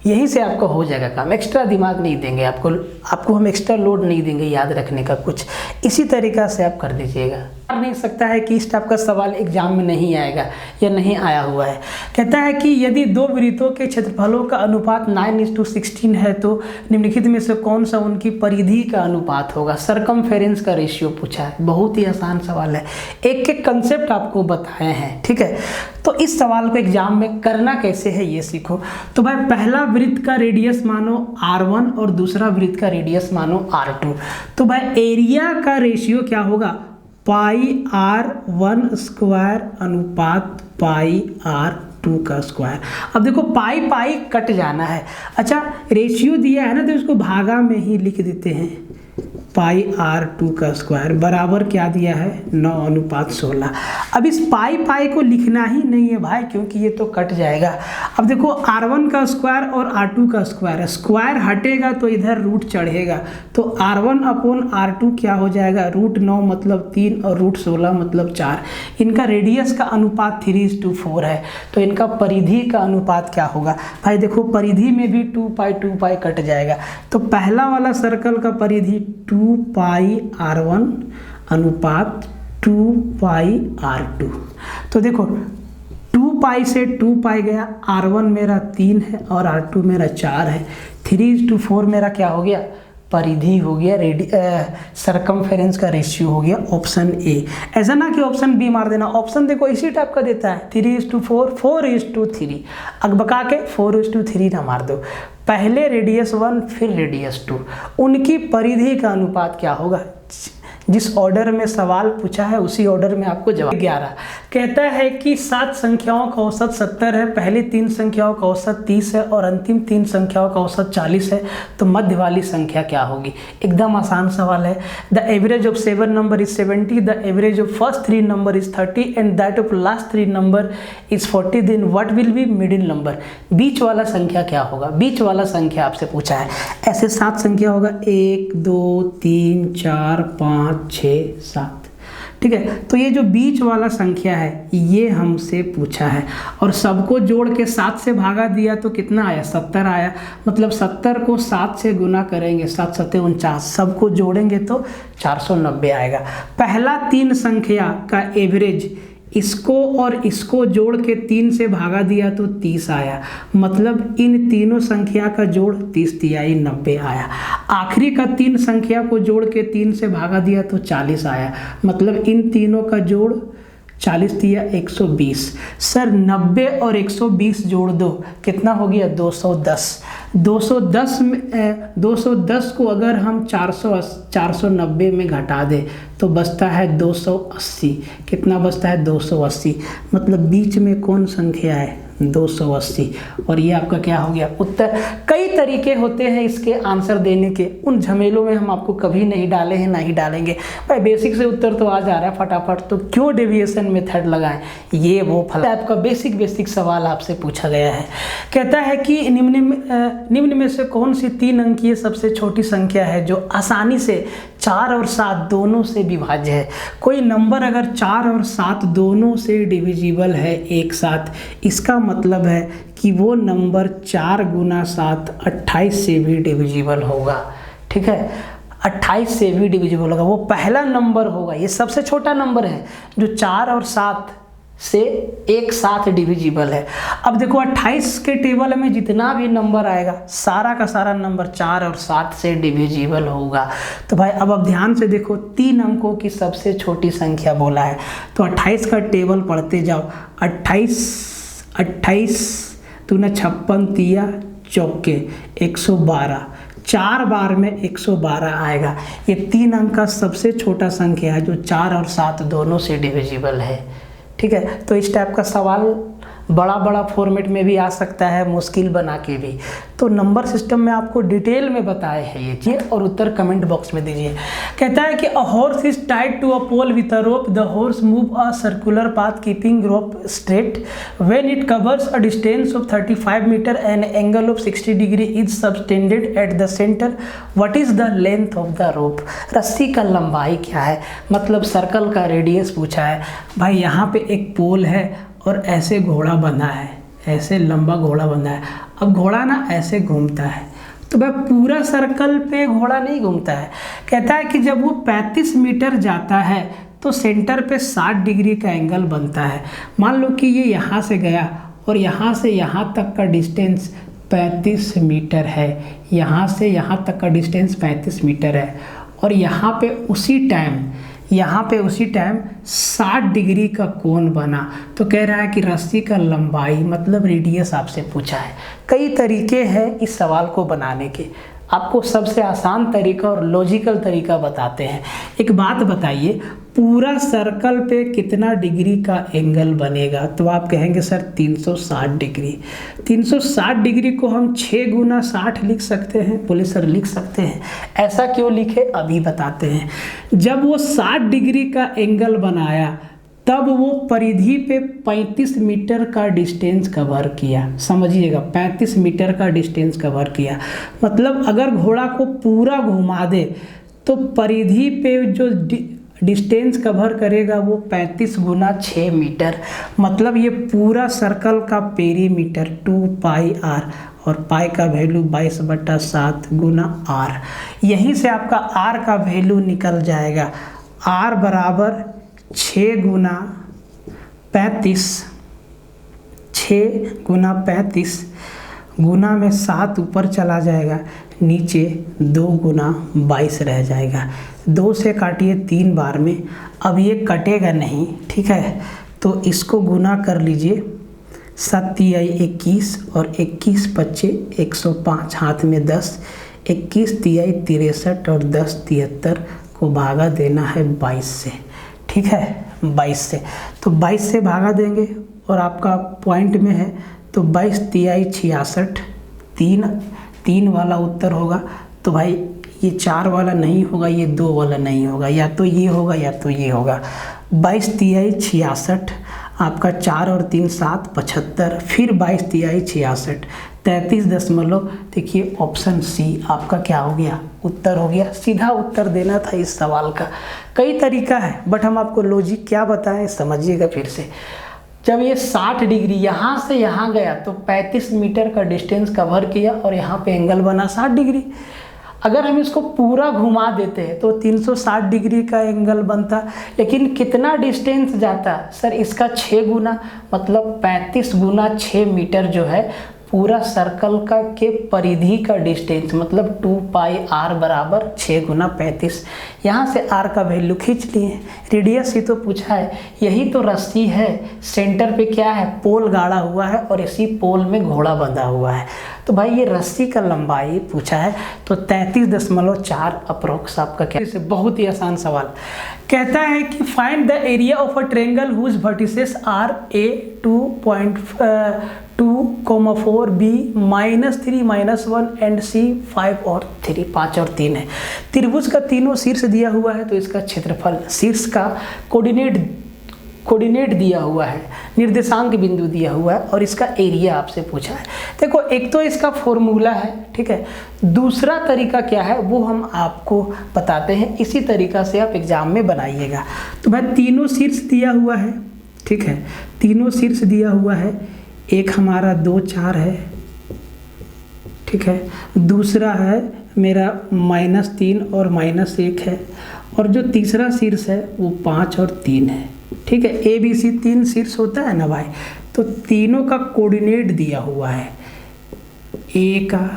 यहीं से आपका हो जाएगा काम, एक्स्ट्रा दिमाग नहीं देंगे आपको हम एक्स्ट्रा लोड नहीं देंगे याद रखने का कुछ, इसी तरीक़ा से आप कर दीजिएगा। नहीं सकता है कि इस टाइप का सवाल एग्जाम में नहीं आएगा या नहीं आया हुआ है। कहता है कि यदि 2 वृत्तों के क्षेत्रफलों का अनुपात 9:16 है तो निम्नलिखित में से कौन सा उनकी परिधि का अनुपात होगा। सरकमफेरेंस का रेशियो पूछा है, बहुत ही आसान सवाल है, एक कंसेप्ट आपको बताए हैं, ठीक है। तो इस सवाल को एग्जाम में करना कैसे है ये सीखो। तो भाई पहला वृत्त का रेडियस मानो r1 और दूसरा वृत्त का रेडियस मानो r2। तो भाई एरिया का रेशियो क्या होगा, πr1 स्क्वायर अनुपात πr2 का स्क्वायर। अब देखो पाई कट जाना है, अच्छा रेशियो दिया है ना तो इसको भागा में ही लिख देते हैं, πr2 का स्क्वायर बराबर क्या दिया है 9:16। अब इस पाई को लिखना ही नहीं है भाई क्योंकि ये तो कट जाएगा। अब देखो r1 का स्क्वायर और r2 का स्क्वायर, स्क्वायर हटेगा तो इधर रूट चढ़ेगा, तो r1/r2 क्या हो जाएगा, √9 मतलब 3 और √16 मतलब 4। इनका रेडियस का अनुपात 3:4 है, तो इनका परिधि का अनुपात क्या होगा भाई। देखो परिधि में भी 2π कट जाएगा, तो पहला वाला सर्कल का परिधि 2πr1 अनुपात 2πr2। तो देखो 2 पाई से 2 पाई गया, R1 मेरा 3 है और R2 मेरा 4 है। 3:4 मेरा क्या हो गया, परिधि हो गया, सरकमफेरेंस का रेशियो हो गया ऑप्शन ए। ऐसा ना कि ऑप्शन बी मार देना, ऑप्शन देखो इसी टाइप का देता है 3:4, 4:3। अगबका के 4:3 ना मार दो, पहले रेडियस 1 फिर रेडियस 2, उनकी परिधि का अनुपात क्या होगा। जिस ऑर्डर में सवाल पूछा है उसी ऑर्डर में आपको जवाब। 11 कहता है कि 7 संख्याओं का औसत 70 है, पहली 3 संख्याओं का औसत 30 है और अंतिम 3 संख्याओं का औसत 40 है, तो मध्य वाली संख्या क्या होगी। एकदम आसान सवाल है। The average of 7 number is 70, the average of first 3 number is 30 and that of last 3 number is 40, then what will be middle number. बीच वाला संख्या क्या होगा, बीच वाला संख्या आपसे पूछा है। ऐसे 7 संख्या होगा, 1 2 3 4 5 6 7, ठीक है। तो ये जो बीच वाला संख्या है ये हमसे पूछा है और सबको जोड़ के 7 से भागा दिया तो कितना आया, 70 आया। मतलब 70 को 7 से गुना करेंगे, 7 7 49, सबको जोड़ेंगे तो 490 आएगा। पहला 3 संख्या का एवरेज, इसको और इसको जोड़ के 3 से भागा दिया तो 30 आया। मतलब इन तीनों संख्या का जोड़ 30 तिहाई 90 आया। आखिरी का 3 संख्या को जोड़ के 3 से भागा दिया तो 40 आया। मतलब इन तीनों का जोड़ 40 तिया 120। सर 90 और 120 जोड़ दो, कितना हो गया 210। 210 को अगर हम 490 में घटा दें तो बचता है 280। कितना बचता है 280। मतलब बीच में कौन संख्या है 280। और ये आपका क्या हो गया उत्तर। कई तरीके होते हैं इसके आंसर देने के, उन झमेलों में हम आपको कभी नहीं डाले हैं, नहीं डालेंगे। भाई बेसिक से उत्तर तो आ जा रहा है फटाफट, तो क्यों डेविएशन मेथड लगाएं। ये वो फल आपका बेसिक सवाल आपसे पूछा गया है। कहता है कि निम्न में से कौन सी 3 अंकीय सबसे छोटी संख्या है जो आसानी से 4 और 7 दोनों से विभाज्य है। कोई नंबर अगर 4 और 7 दोनों से डिविजिबल है एक साथ, इसका मतलब है कि वो नंबर 4 गुना 7 28 से भी डिविजिबल होगा। ठीक है, 28 से भी डिविजिबल होगा, वो पहला नंबर होगा। ये सबसे छोटा नंबर है जो 4 और 7 से एक साथ डिविजिबल है। अब देखो 28 के टेबल में जितना भी नंबर आएगा सारा का सारा नंबर 4 और 7 से डिविजिबल होगा। तो भाई अब ध्यान से देखो, 3 अंकों की सबसे छोटी संख्या बोला है, तो 28 का टेबल पढ़ते जाओ। 28 तूने 56 तिया चौके 112, 4 बार में 112 आएगा। ये 3 अंक का सबसे छोटा संख्या है जो 4 और 7 दोनों से डिविजिबल है। ठीक है, तो इस टाइप का सवाल बड़ा फॉर्मेट में भी आ सकता है, मुश्किल बना के भी। तो नंबर सिस्टम में आपको डिटेल में बताए हैं ये चीज़, और उत्तर कमेंट बॉक्स में दीजिए। कहता है कि a horse is tied to a pole with a rope, the horse move a circular path keeping rope straight when it covers a distance of 35 metre and angle of 60 degree is subtended at the centre, what is the length of the rope. रस्सी का लंबाई क्या है, मतलब circle का radius पूछा है। भाई यहाँ पे एक पोल है और ऐसे घोड़ा बंधा है, ऐसे लंबा घोड़ा बंधा है। अब घोड़ा ना ऐसे घूमता है, तो भाई पूरा सर्कल पे घोड़ा नहीं घूमता है। कहता है कि जब वो 35 मीटर जाता है तो सेंटर पे 60 डिग्री का एंगल बनता है। मान लो कि ये यहाँ से गया और यहाँ से यहाँ तक का डिस्टेंस 35 मीटर है, यहाँ से यहाँ तक का डिस्टेंस 35 मीटर है, और यहाँ पे उसी टाइम 60 डिग्री का कोण बना। तो कह रहा है कि रस्सी का लंबाई मतलब रेडियस आपसे पूछा है। कई तरीके हैं इस सवाल को बनाने के, आपको सबसे आसान तरीका और लॉजिकल तरीका बताते हैं। एक बात बताइए, पूरा सर्कल पे कितना डिग्री का एंगल बनेगा, तो आप कहेंगे सर 360 डिग्री। 360 डिग्री को हम 6 गुना 60 लिख सकते हैं। बोले सर लिख सकते हैं, ऐसा क्यों लिखे अभी बताते हैं। जब वो 60 डिग्री का एंगल बनाया तब वो परिधि पे 35 मीटर का डिस्टेंस कवर किया। समझिएगा, 35 मीटर का डिस्टेंस कवर किया। मतलब अगर घोड़ा को पूरा घुमा दे तो परिधि पे जो डिस्टेंस कवर करेगा वो 35 गुना 6 मीटर। मतलब ये पूरा सर्कल का पेरीमीटर 2 पाई आर, और पाई का वैल्यू 22/7 गुना आर। यहीं से आपका आर का वैल्यू निकल जाएगा। आर बराबर 6 गुना 35 6 गुना 35 गुना में 7 ऊपर चला जाएगा, नीचे 2 गुना 22 रह जाएगा। 2 से काटिए 3 बार में, अब ये कटेगा नहीं, ठीक है, तो इसको गुना कर लीजिए। 7 तिहाई 21 और 21 पच्चे 105, हाथ में 10, 21 तिहाई 63 और 10 73 को भागा देना है 22 से, ठीक है, 22 से। तो 22 से भागा देंगे और आपका पॉइंट में है तो 22 तिहाई 66, 3 वाला उत्तर होगा। तो भाई ये 4 वाला नहीं होगा, ये 2 वाला नहीं होगा, या तो ये होगा या तो ये होगा। 22 तिहाई 66, आपका 4 और 3 7 75, फिर 22 तिहाई 66, 33 दशमलव, देखिए ऑप्शन सी आपका क्या हो गया, उत्तर हो गया। सीधा उत्तर देना था इस सवाल का। कई तरीका है बट हम आपको लॉजिक क्या बताएं समझिएगा फिर से। जब ये 60 डिग्री यहाँ से यहाँ गया तो 35 मीटर का डिस्टेंस कवर किया और यहाँ पे एंगल बना 60 डिग्री। अगर हम इसको पूरा घुमा देते हैं तो 360 डिग्री का एंगल बनता, लेकिन कितना डिस्टेंस जाता सर, इसका 6 गुना, मतलब 35 गुना 6 मीटर जो है पूरा सर्कल का के परिधि का डिस्टेंस, मतलब 2 पाई r बराबर 6 गुना 35। यहाँ से r का वैल्यू खींच लिए। रेडियस ही तो पूछा है, यही तो रस्सी है, सेंटर पे क्या है, पोल गाड़ा हुआ है और इसी पोल में घोड़ा बंधा हुआ है। तो भाई ये रस्सी का लंबाई पूछा है, तो 33.4 अप्रोक्स आपका क्या। इसे बहुत ही आसान सवाल कहता है कि find the area of a triangle whose vertices are A 2.2,4 B -3 -1 and C 5 और 3, 5 और 3 है। त्रिभुज का तीनों शीर्ष दिया हुआ है तो इसका क्षेत्रफल, शीर्ष का कोऑर्डिनेट दिया हुआ है, निर्देशांक बिंदु दिया हुआ है और इसका एरिया आपसे पूछा है। देखो एक तो इसका फॉर्मूला है, ठीक है, दूसरा तरीका क्या है वो हम आपको बताते हैं, इसी तरीका से आप एग्जाम में बनाइएगा। तो भाई तीनों शीर्ष दिया हुआ है, ठीक है, तीनों शीर्ष दिया हुआ है, एक हमारा 2 4 है, ठीक है, दूसरा है मेरा -3 और -1 है, और जो तीसरा शीर्ष है वो 5 और 3 है, ठीक है। ए बी सी 3 शीर्ष होता है ना भाई, तो तीनों का कोऑर्डिनेट दिया हुआ है, ए का,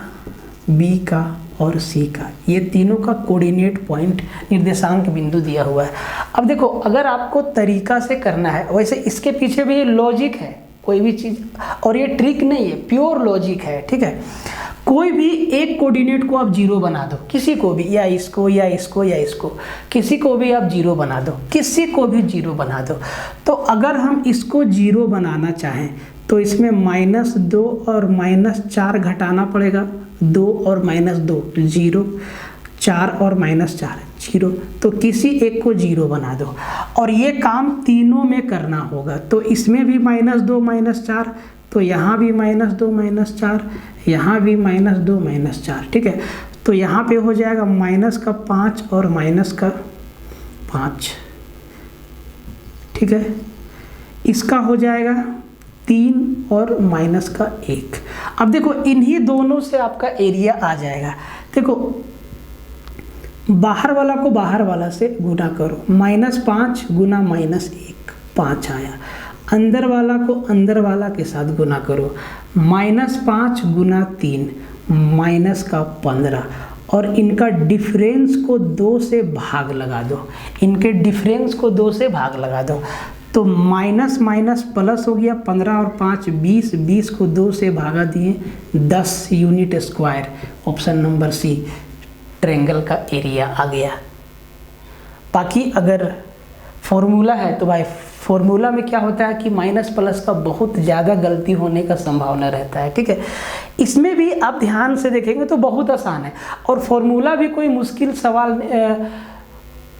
बी का और सी का, ये तीनों का कोऑर्डिनेट पॉइंट, निर्देशांक बिंदु दिया हुआ है। अब देखो अगर आपको तरीका से करना है, वैसे इसके पीछे भी ये लॉजिक है, कोई भी चीज़, और ये ट्रिक नहीं है, प्योर लॉजिक है, ठीक है। कोई भी एक कोऑर्डिनेट को आप 0 बना दो, किसी को भी, या इसको या इसको या इसको, किसी को भी आप 0 बना दो, किसी को भी 0 बना दो। तो अगर हम इसको 0 बनाना चाहें तो इसमें -2 और -4 घटाना पड़ेगा, 2 और -2 0, 4 और -4 0, तो किसी एक को 0 बना दो और ये काम तीनों में करना होगा। तो इसमें भी -2 -4, तो यहाँ भी -2 -4, यहाँ भी -2 -4, ठीक है। तो यहाँ पे हो जाएगा -5 और -5, ठीक है। इसका हो जाएगा 3 और -1। अब देखो इन्हीं दोनों से आपका एरिया आ जाएगा। देखो बाहर वाला को बाहर वाला से गुना करो, -5 गुना -1 5 आया, अंदर वाला को अंदर वाला के साथ गुना करो, -5 गुना 3 -15, और इनका डिफरेंस को 2 से भाग लगा दो, इनके डिफरेंस को 2 से भाग लगा दो, तो माइनस माइनस प्लस हो गया, 15 और 5 20, 20 को 2 से भागा दिए, 10 unit square. Option number C triangle का एरिया आ गया। बाकी अगर फॉर्मूला है तो भाई फॉर्मूला में क्या होता है कि माइनस प्लस का बहुत ज़्यादा गलती होने का संभावना रहता है, ठीक है। इसमें भी आप ध्यान से देखेंगे तो बहुत आसान है, और फॉर्मूला भी कोई मुश्किल सवाल,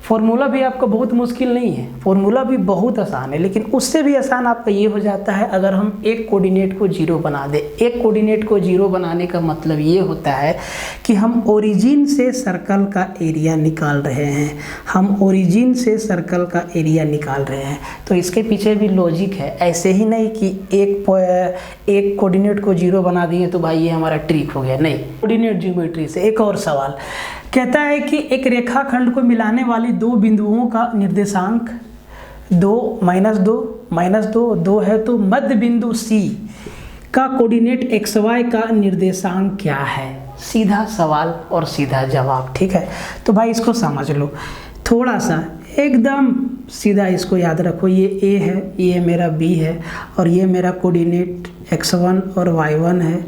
फॉर्मूला भी आपका बहुत मुश्किल नहीं है, फॉर्मूला भी बहुत आसान है, लेकिन उससे भी आसान आपका ये हो जाता है अगर हम एक कोऑर्डिनेट को 0 बना दें। एक कोऑर्डिनेट को 0 बनाने का मतलब ये होता है कि हम ओरिजिन से सर्कल का एरिया निकाल रहे हैं, हम ओरिजिन से सर्कल का एरिया निकाल रहे हैं। तो इसके पीछे भी लॉजिक है, ऐसे ही नहीं कि एक कोऑर्डिनेट को 0 बना दिए तो भाई ये हमारा ट्रिक हो गया, नहीं। कोऑर्डिनेट ज्योमेट्री से एक और सवाल कहता है कि एक रेखाखंड को मिलाने वाली 2 बिंदुओं का निर्देशांक 2 -2 -2 2 है, तो मध्य बिंदु C का कोऑर्डिनेट XY का निर्देशांक क्या है। सीधा सवाल और सीधा जवाब, ठीक है। तो भाई इसको समझ लो थोड़ा सा, एकदम सीधा इसको याद रखो। ये A है, ये मेरा B है, और ये मेरा कोऑर्डिनेट x1 और y1 है,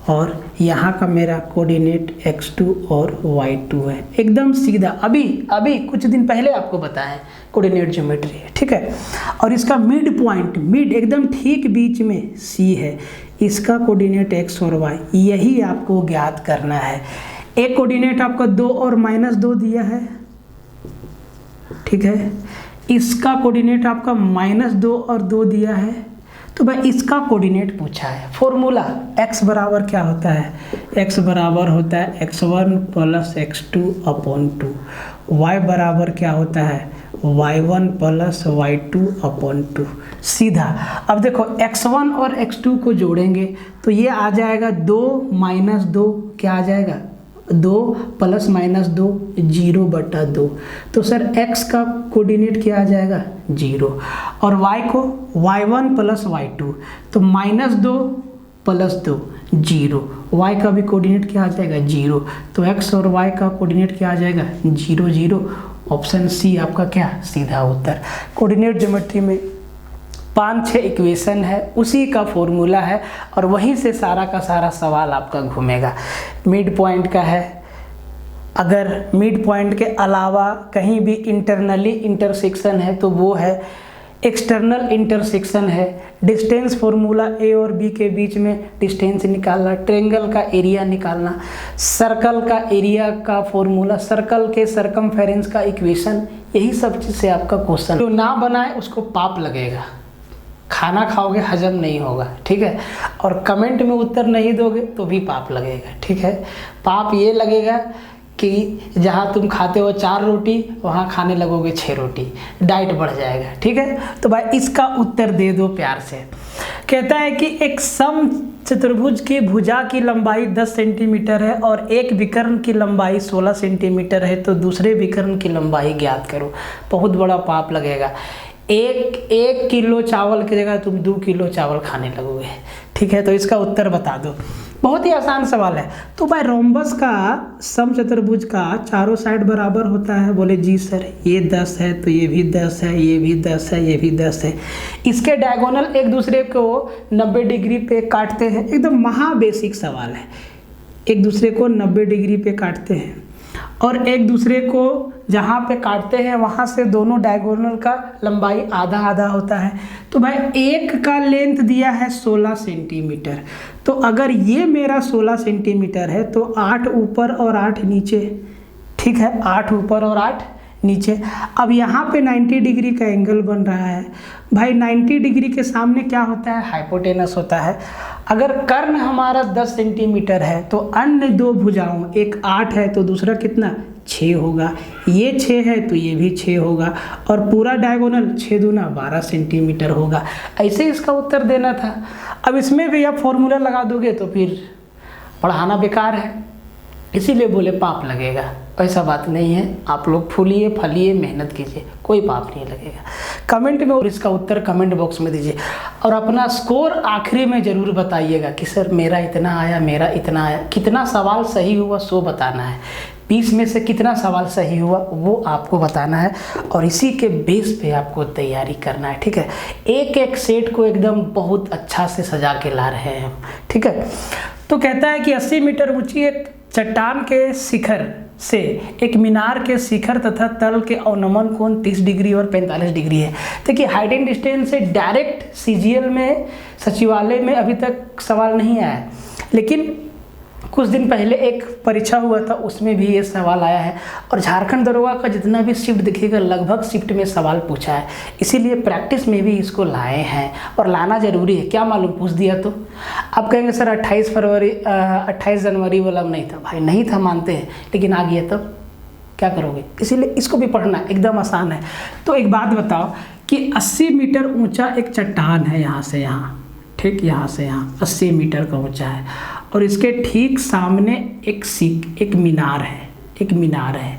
और यहाँ का मेरा कोऑर्डिनेट x2 और y2 है। एकदम सीधा, अभी कुछ दिन पहले आपको बताया है कोऑर्डिनेट ज्योमेट्री है, ठीक है। और इसका मिड पॉइंट, मिड एकदम ठीक बीच में C है, इसका कोऑर्डिनेट x और y, यही आपको ज्ञात करना है। एक कोऑर्डिनेट आपका 2 और -2 दिया है, ठीक है। इसका कोऑर्डिनेट आपका -2 और 2 दिया है, तो भाई इसका कोऑर्डिनेट पूछा है। फॉर्मूला x बराबर क्या होता है, x बराबर होता है x1 + x2 / 2, y बराबर क्या होता है y1 + y2 / 2। सीधा। अब देखो x1 और x2 को जोड़ेंगे तो ये आ जाएगा 2 - 2, क्या आ जाएगा 2 + -2 0/2। तो सर x का कोऑर्डिनेट क्या आ जाएगा 0, और y को y1 + y2, तो -2 + 2 0, y का भी कोऑर्डिनेट क्या आ जाएगा 0, तो x और y का कोऑर्डिनेट क्या आ जाएगा 0 0। ऑप्शन सी आपका क्या सीधा उत्तर। कोऑर्डिनेट ज्योमेट्री में 5-6 इक्वेशन है, उसी का फॉर्मूला है, और वहीं से सारा का सारा सवाल आपका घूमेगा। मिड पॉइंट का है, अगर मिड पॉइंट के अलावा कहीं भी इंटरनली इंटरसेक्शन है तो वो है एक्सटर्नल इंटरसेक्शन है। डिस्टेंस फॉर्मूला ए और बी के बीच में डिस्टेंस निकालना, ट्रायंगल का एरिया निकालना, सर्कल का एरिया का फॉर्मूला, सर्कल के सरकमफेरेंस का इक्वेशन, यही सब चीज़ से आपका क्वेश्चन। जो ना बनाए उसको पाप लगेगा, खाना खाओगे हजम नहीं होगा, ठीक है। और कमेंट में उत्तर नहीं दोगे तो भी पाप लगेगा, ठीक है। पाप ये लगेगा कि जहाँ तुम खाते हो 4 रोटी वहाँ खाने लगोगे 6 रोटी, डाइट बढ़ जाएगा, ठीक है। तो भाई इसका उत्तर दे दो प्यार से। कहता है कि एक सम चतुर्भुज की भुजा की लंबाई 10 सेंटीमीटर है और एक विकर्ण की लंबाई 16 सेंटीमीटर है, तो दूसरे विकर्ण की लंबाई ज्ञात करो। बहुत बड़ा पाप लगेगा। एक किलो चावल की जगह तुम 2 किलो चावल खाने लगोगे, ठीक है। तो इसका उत्तर बता दो, बहुत ही आसान सवाल है। तो भाई रोम्बस का समचतुर्भुज का चारों साइड बराबर होता है। बोले जी सर, ये 10 है तो ये भी 10 है, ये भी 10 है, ये भी 10 है। इसके डायगोनल एक दूसरे को 90 डिग्री पे काटते हैं। एकदम महा बेसिक सवाल है। एक दूसरे को 90 डिग्री पे काटते हैं और एक दूसरे को जहाँ पे काटते हैं वहाँ से दोनों डायगोनल का लंबाई आधा आधा होता है। तो भाई एक का लेंथ दिया है 16 सेंटीमीटर, तो अगर ये मेरा 16 सेंटीमीटर है तो 8 ऊपर और 8 नीचे, ठीक है। 8 ऊपर और 8 नीचे। अब यहाँ पे 90 डिग्री का एंगल बन रहा है। भाई 90 डिग्री के सामने क्या होता है, हाइपोटेनस होता है। अगर कर्ण हमारा 10 सेंटीमीटर है तो अन्य 2 भुजाओं, एक 8 है तो दूसरा कितना 6 होगा, ये 6 है तो ये भी 6 होगा, और पूरा डायगोनल 6 दूना 12 सेंटीमीटर होगा। ऐसे इसका उत्तर देना था। अब इसमें भी आप फॉर्मूला लगा दोगे तो फिर पढ़ाना बेकार है, इसीलिए बोले पाप लगेगा। ऐसा बात नहीं है, आप लोग फूलिए फलिए मेहनत कीजिए, कोई पाप नहीं लगेगा। कमेंट में और इसका उत्तर कमेंट बॉक्स में दीजिए, और अपना स्कोर आखिरी में ज़रूर बताइएगा कि सर मेरा इतना आया, मेरा इतना आया। कितना सवाल सही हुआ सो बताना है, 20 में से कितना सवाल सही हुआ वो आपको बताना है, और इसी के बेस पे आपको तैयारी करना है, ठीक है। एक एक सेट को एकदम बहुत अच्छा से सजा के ला रहे हैं हम, ठीक है। तो कहता है कि 80 मीटर ऊंची एक चट्टान के शिखर से एक मीनार के शिखर तथा तल के अवनमन कोण 30 डिग्री और 45 डिग्री है। देखिए हाइट एंड डिस्टेंस से डायरेक्ट सीजीएल में, सचिवालय में अभी तक सवाल नहीं आया है, लेकिन कुछ दिन पहले एक परीक्षा हुआ था उसमें भी ये सवाल आया है। और झारखंड दरोगा का जितना भी शिफ्ट दिखेगा लगभग शिफ्ट में सवाल पूछा है, इसीलिए प्रैक्टिस में भी इसको लाए हैं, और लाना ज़रूरी है। क्या मालूम पूछ दिया तो आप कहेंगे सर 28 जनवरी वाला नहीं था। भाई नहीं था मानते हैं, लेकिन आ गया तब क्या करोगे, इसीलिए इसको भी पढ़ना एकदम आसान है। तो एक बात बताओ कि 80 मीटर ऊँचा एक चट्टान है, यहाँ से यहाँ, ठीक, यहाँ से यहाँ 80 मीटर का ऊँचा है, और इसके ठीक सामने एक मीनार है, एक मीनार है।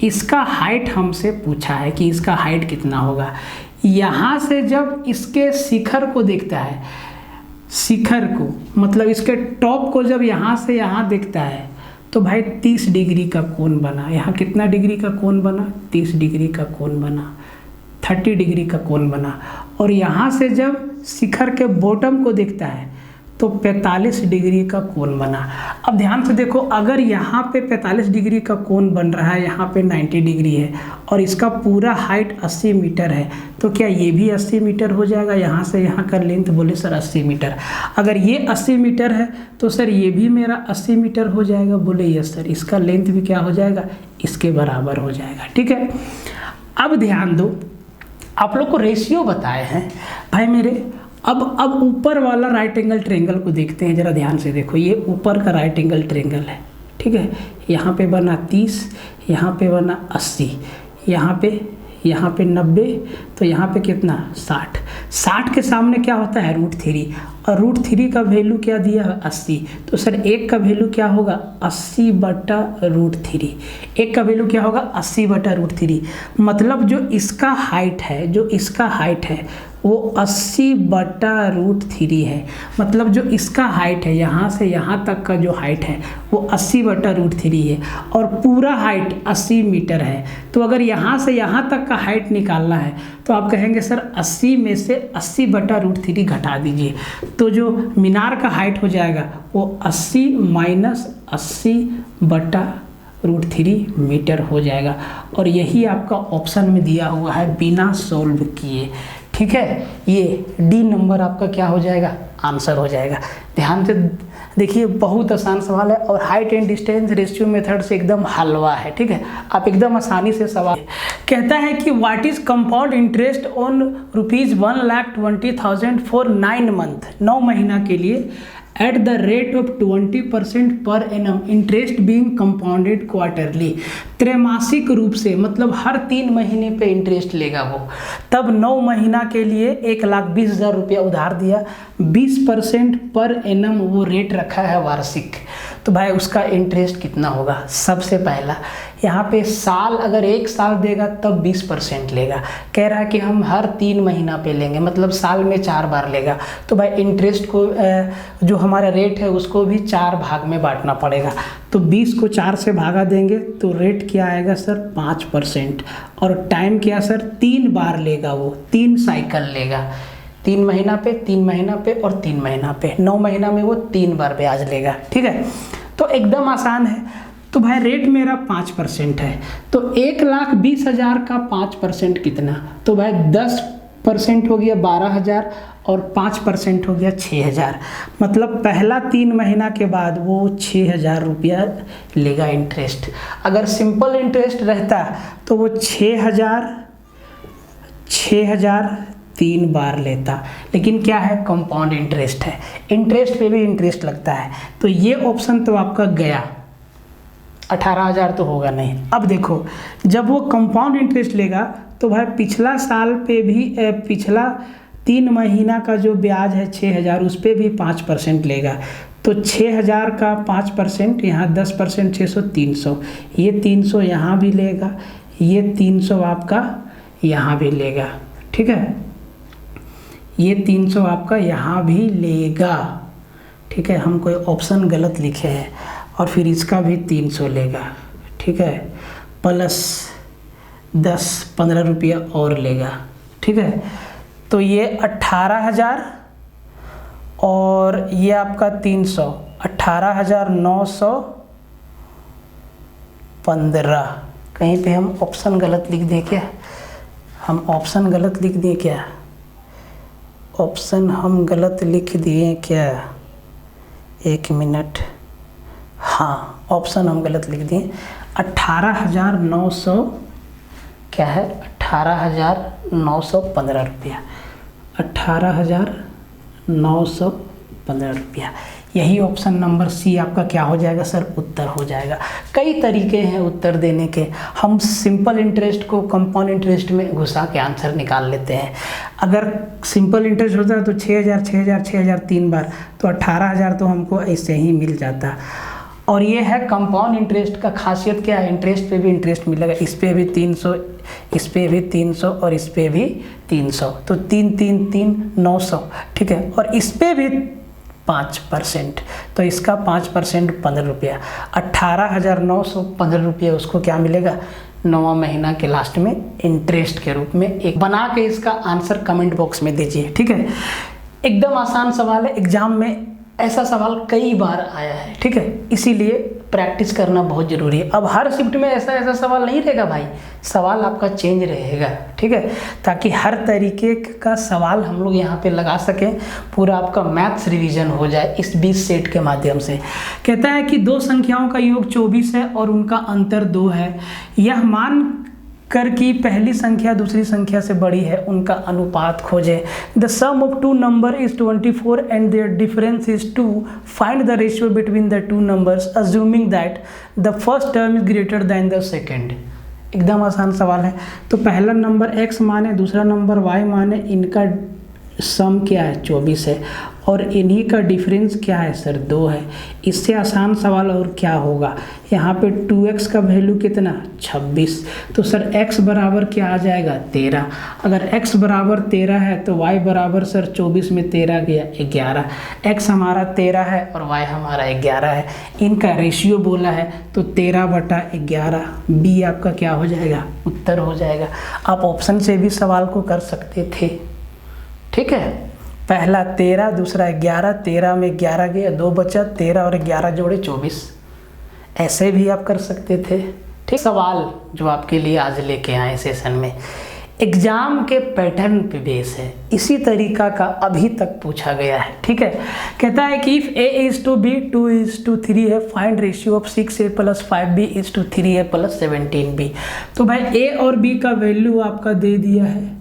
इसका हाइट हमसे पूछा है कि इसका हाइट कितना होगा। यहाँ से जब इसके शिखर को देखता है, शिखर को, मतलब इसके टॉप को जब यहाँ से यहाँ दिखता है तो भाई 30 डिग्री का कोण बना। यहाँ कितना डिग्री का कोण बना? 30 डिग्री का कोण बना, 30 डिग्री का कोण बना। और यहाँ से जब शिखर के बॉटम को दिखता है तो 45 डिग्री का कोण बना। अब ध्यान से देखो, अगर यहाँ पे 45 डिग्री का कोण बन रहा है, यहाँ पे 90 डिग्री है और इसका पूरा हाइट 80 मीटर है, तो क्या ये भी 80 मीटर हो जाएगा? यहाँ से यहाँ का लेंथ बोले सर 80 मीटर। अगर ये 80 मीटर है तो सर ये भी मेरा 80 मीटर हो जाएगा। बोले यस सर, इसका लेंथ भी क्या हो जाएगा? इसके बराबर हो जाएगा। ठीक है, अब ध्यान दो, आप लोग को रेशियो बताए हैं भाई मेरे। अब ऊपर वाला राइट एंगल ट्रायंगल को देखते हैं, जरा ध्यान से देखो। ये ऊपर का राइट एंगल ट्रायंगल है, ठीक है। यहाँ पे बना 30, यहाँ पे बना 80, यहाँ पे 90, तो यहाँ पे कितना? 60। 60 के सामने क्या होता है? √3, और √3 का वैल्यू क्या दिया है? 80। तो सर एक का वैल्यू क्या होगा? 80/√3। एक का वैल्यू क्या होगा? 80/√3। मतलब जो इसका हाइट है वो 80/√3 है। मतलब जो इसका हाइट है, यहाँ से यहाँ तक का जो हाइट है वो 80/√3 है, और पूरा हाइट 80 मीटर है। तो अगर यहाँ से यहाँ तक का हाइट निकालना है तो आप कहेंगे सर 80 में से 80/√3 घटा दीजिए, तो जो मीनार का हाइट हो जाएगा वो 80 - 80/√3 मीटर हो जाएगा। और यही आपका ऑप्शन में दिया हुआ है बिना सॉल्व किए। ठीक है, ये डी नंबर आपका क्या हो जाएगा? आंसर हो जाएगा। ध्यान से देखिए, बहुत आसान सवाल है और height and distance ratio method से एकदम हलवा है। ठीक है, आप एकदम आसानी से सवाल कहता है कि what is compound interest on ₹1,20,000 for 9 month, 9 महीना के लिए at the rate of 20% per annum, interest being compounded quarterly. त्रैमासिक रूप से, मतलब हर 3 महीने पे इंटरेस्ट लेगा वो। तब 9 महीना के लिए 1,20,000 रुपया उधार दिया, 20% पर एनम वो रेट रखा है वार्षिक। तो भाई उसका इंटरेस्ट कितना होगा? सबसे पहला यहाँ पे साल, अगर 1 साल देगा तब 20% लेगा। कह रहा है कि हम हर 3 महीना पे लेंगे, मतलब साल में 4 बार लेगा। तो भाई इंटरेस्ट को जो हमारा रेट है उसको भी 4 भाग में बांटना पड़ेगा। तो 20 को 4 से भागा देंगे तो रेट क्या आएगा सर? 5%। और टाइम क्या सर? 3 बार लेगा वो, 3 साइकिल लेगा। 3 महीना पे, 3 महीना पे और 3 महीना पे, 9 महीना में वो 3 बार ब्याज लेगा। ठीक है, तो एकदम आसान है। तो भाई रेट मेरा 5% है, तो 1,20,000 का 5% कितना? तो भाई 10% हो गया 12,000 और 5% हो गया 6,000। मतलब पहला 3 महीना के बाद वो 6,000 रुपया लेगा इंटरेस्ट। अगर सिंपल इंटरेस्ट रहता तो वो 6,000 3 बार लेता, लेकिन क्या है? कंपाउंड इंटरेस्ट है, इंटरेस्ट पे भी इंटरेस्ट लगता है। तो ये ऑप्शन तो आपका गया, 18,000 तो होगा नहीं। अब देखो, जब वो कंपाउंड इंटरेस्ट लेगा तो भाई पिछला साल पे भी, पिछला 3 महीना का जो ब्याज है 6,000, उस पर भी 5% लेगा। तो 6,000 का 5%, यहाँ 10%, 600, 300। ये 300 यहाँ भी लेगा, ये 300 आपका यहाँ भी लेगा। ठीक है, ये 300 आपका यहाँ भी लेगा। ठीक है, हम कोई ऑप्शन गलत लिखे हैं। और फिर इसका भी 300 लेगा। ठीक है, प्लस 10-15 रुपया और लेगा। ठीक है, तो ये 18,000 और ये आपका 300, 18,915। कहीं पे हम ऑप्शन गलत लिख दें क्या? हम ऑप्शन गलत लिख दिए क्या? ऑप्शन हम गलत लिख दिए क्या? 1 मिनट। हाँ, ऑप्शन हम गलत लिख दिए। 18,900 क्या है? 18,915 रुपया, 18,915 रुपया। यही ऑप्शन नंबर सी आपका क्या हो जाएगा सर? उत्तर हो जाएगा। कई तरीके हैं उत्तर देने के। हम सिंपल इंटरेस्ट को कंपाउंड इंटरेस्ट में घुसा के आंसर निकाल लेते हैं। अगर सिंपल इंटरेस्ट होता है तो 6,000 6,000 6,000 3 बार, तो 18,000 तो हमको ऐसे ही मिल जाता। और ये है कंपाउंड इंटरेस्ट का खासियत क्या है? इंटरेस्ट पे भी इंटरेस्ट मिलेगा। इस पे भी 300, इस पे भी 300 और इस पे भी 300, तो 3 3 3 900। ठीक है, और इस पे भी 5%। तो इसका 5% 15 रुपया, 18,915 रुपये उसको क्या मिलेगा 9वां महीना के लास्ट में इंटरेस्ट के रूप में। एक बना के इसका आंसर कमेंट बॉक्स में दीजिए, ठीक है। एकदम आसान सवाल है, एग्जाम में ऐसा सवाल कई बार आया है, ठीक है, इसीलिए प्रैक्टिस करना बहुत ज़रूरी है। अब हर शिफ्ट में ऐसा सवाल नहीं रहेगा भाई, सवाल आपका चेंज रहेगा, ठीक है, ताकि हर तरीके का सवाल हम लोग यहाँ पे लगा सकें, पूरा आपका मैथ्स रिवीजन हो जाए इस 20 सेट के माध्यम से। कहता है कि दो संख्याओं का योग 24 है और उनका अंतर 2 है। यह मान कर कि पहली संख्या दूसरी संख्या से बड़ी है, उनका अनुपात खोजें। The sum of two number is 24 and their difference is 2। Find the ratio between the two numbers assuming that the first term is greater than the second. एकदम आसान सवाल है। तो पहला नंबर x माने, दूसरा नंबर y माने, इनका सम क्या है 24 है और इन्हीं का डिफरेंस क्या है सर 2 है। इससे आसान सवाल और क्या होगा। यहाँ पे 2x का वैल्यू कितना 26, तो सर x बराबर क्या आ जाएगा 13। अगर x बराबर 13 है तो y बराबर सर 24 में 13 गया 11। x हमारा 13 है और y हमारा 11 है, इनका रेशियो बोला है तो 13/11 बी आपका क्या हो जाएगा उत्तर हो जाएगा। आप ऑप्शन से भी सवाल को कर सकते थे, ठीक है। पहला 13, दूसरा 11, 13 में 11 गया 2 बचा, 13 और 11 जोड़े 24, ऐसे भी आप कर सकते थे, ठीक। सवाल जो आपके लिए आज लेके आए सेशन में एग्जाम के पैटर्न पे बेस है, इसी तरीका का अभी तक पूछा गया है, ठीक है। कहता है कि if a is to b 2 is to 3 है, find ratio of 6a + 5b is to 3a + 17b। तो भाई a और b का वैल्यू आपका दे दिया है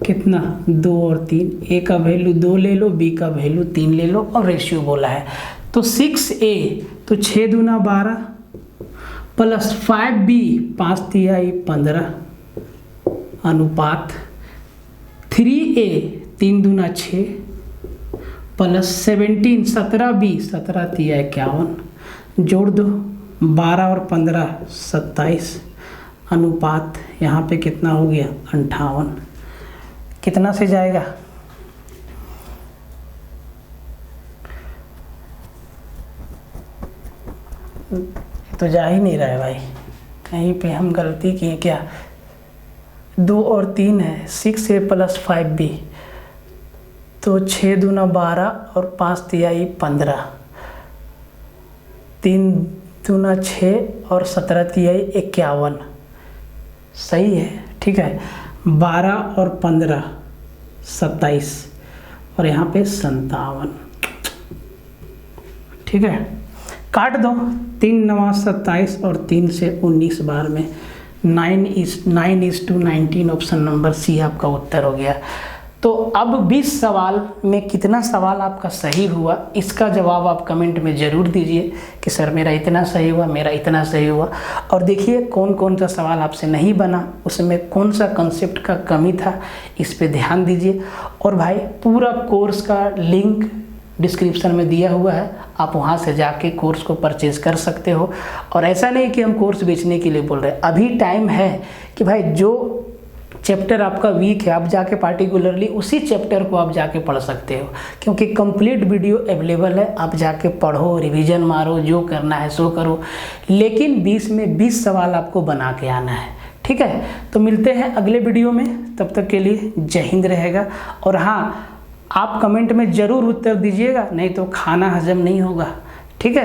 कितना 2 और 3, a का वैल्यू 2 ले लो, b का वैल्यू 3 ले लो और रेशियो बोला है। तो 6a तो 6 दूना 12 प्लस 5b 5 तिहाई 15 अनुपात 3a 3 दूना 6 प्लस 17 17b 17 तिहाई 51 जोड़ दो 12 और 15 27 अनुपात यहाँ पे कितना हो गया 58। कितना से जाएगा तो जा ही नहीं रहा है भाई, कहीं पे हम गलती किए क्या। 2 और 3 है 6a + 5b तो 6 दूना 12 और 5 तिहाई 15, 3 दूना 6 और 17 तिहाई 51, सही है, ठीक है। 12 और 15 27 और यहाँ पे 57, ठीक है। काट दो 3 9 27 और 3 से 19 बार में 9:19 ऑप्शन नंबर सी आपका उत्तर हो गया। तो अब 20 सवाल में कितना सवाल आपका सही हुआ इसका जवाब आप कमेंट में ज़रूर दीजिए कि सर मेरा इतना सही हुआ, मेरा इतना सही हुआ। और देखिए कौन कौन सा सवाल आपसे नहीं बना, उसमें कौन सा कंसेप्ट का कमी था, इस पे ध्यान दीजिए। और भाई पूरा कोर्स का लिंक डिस्क्रिप्शन में दिया हुआ है, आप वहाँ से जाके कोर्स को परचेज़ कर सकते हो। और ऐसा नहीं कि हम कोर्स बेचने के लिए बोल रहे हैं, अभी टाइम है कि भाई जो चैप्टर आपका वीक है आप जाके पार्टिकुलरली उसी चैप्टर को आप जाके पढ़ सकते हो, क्योंकि कंप्लीट वीडियो अवेलेबल है, आप जाके पढ़ो, रिवीजन मारो, जो करना है सो करो, लेकिन 20 में 20 सवाल आपको बना के आना है, ठीक है। तो मिलते हैं अगले वीडियो में, तब तक के लिए जय हिंद रहेगा। और हाँ, आप कमेंट में ज़रूर उत्तर दीजिएगा, नहीं तो खाना हजम नहीं होगा, ठीक है।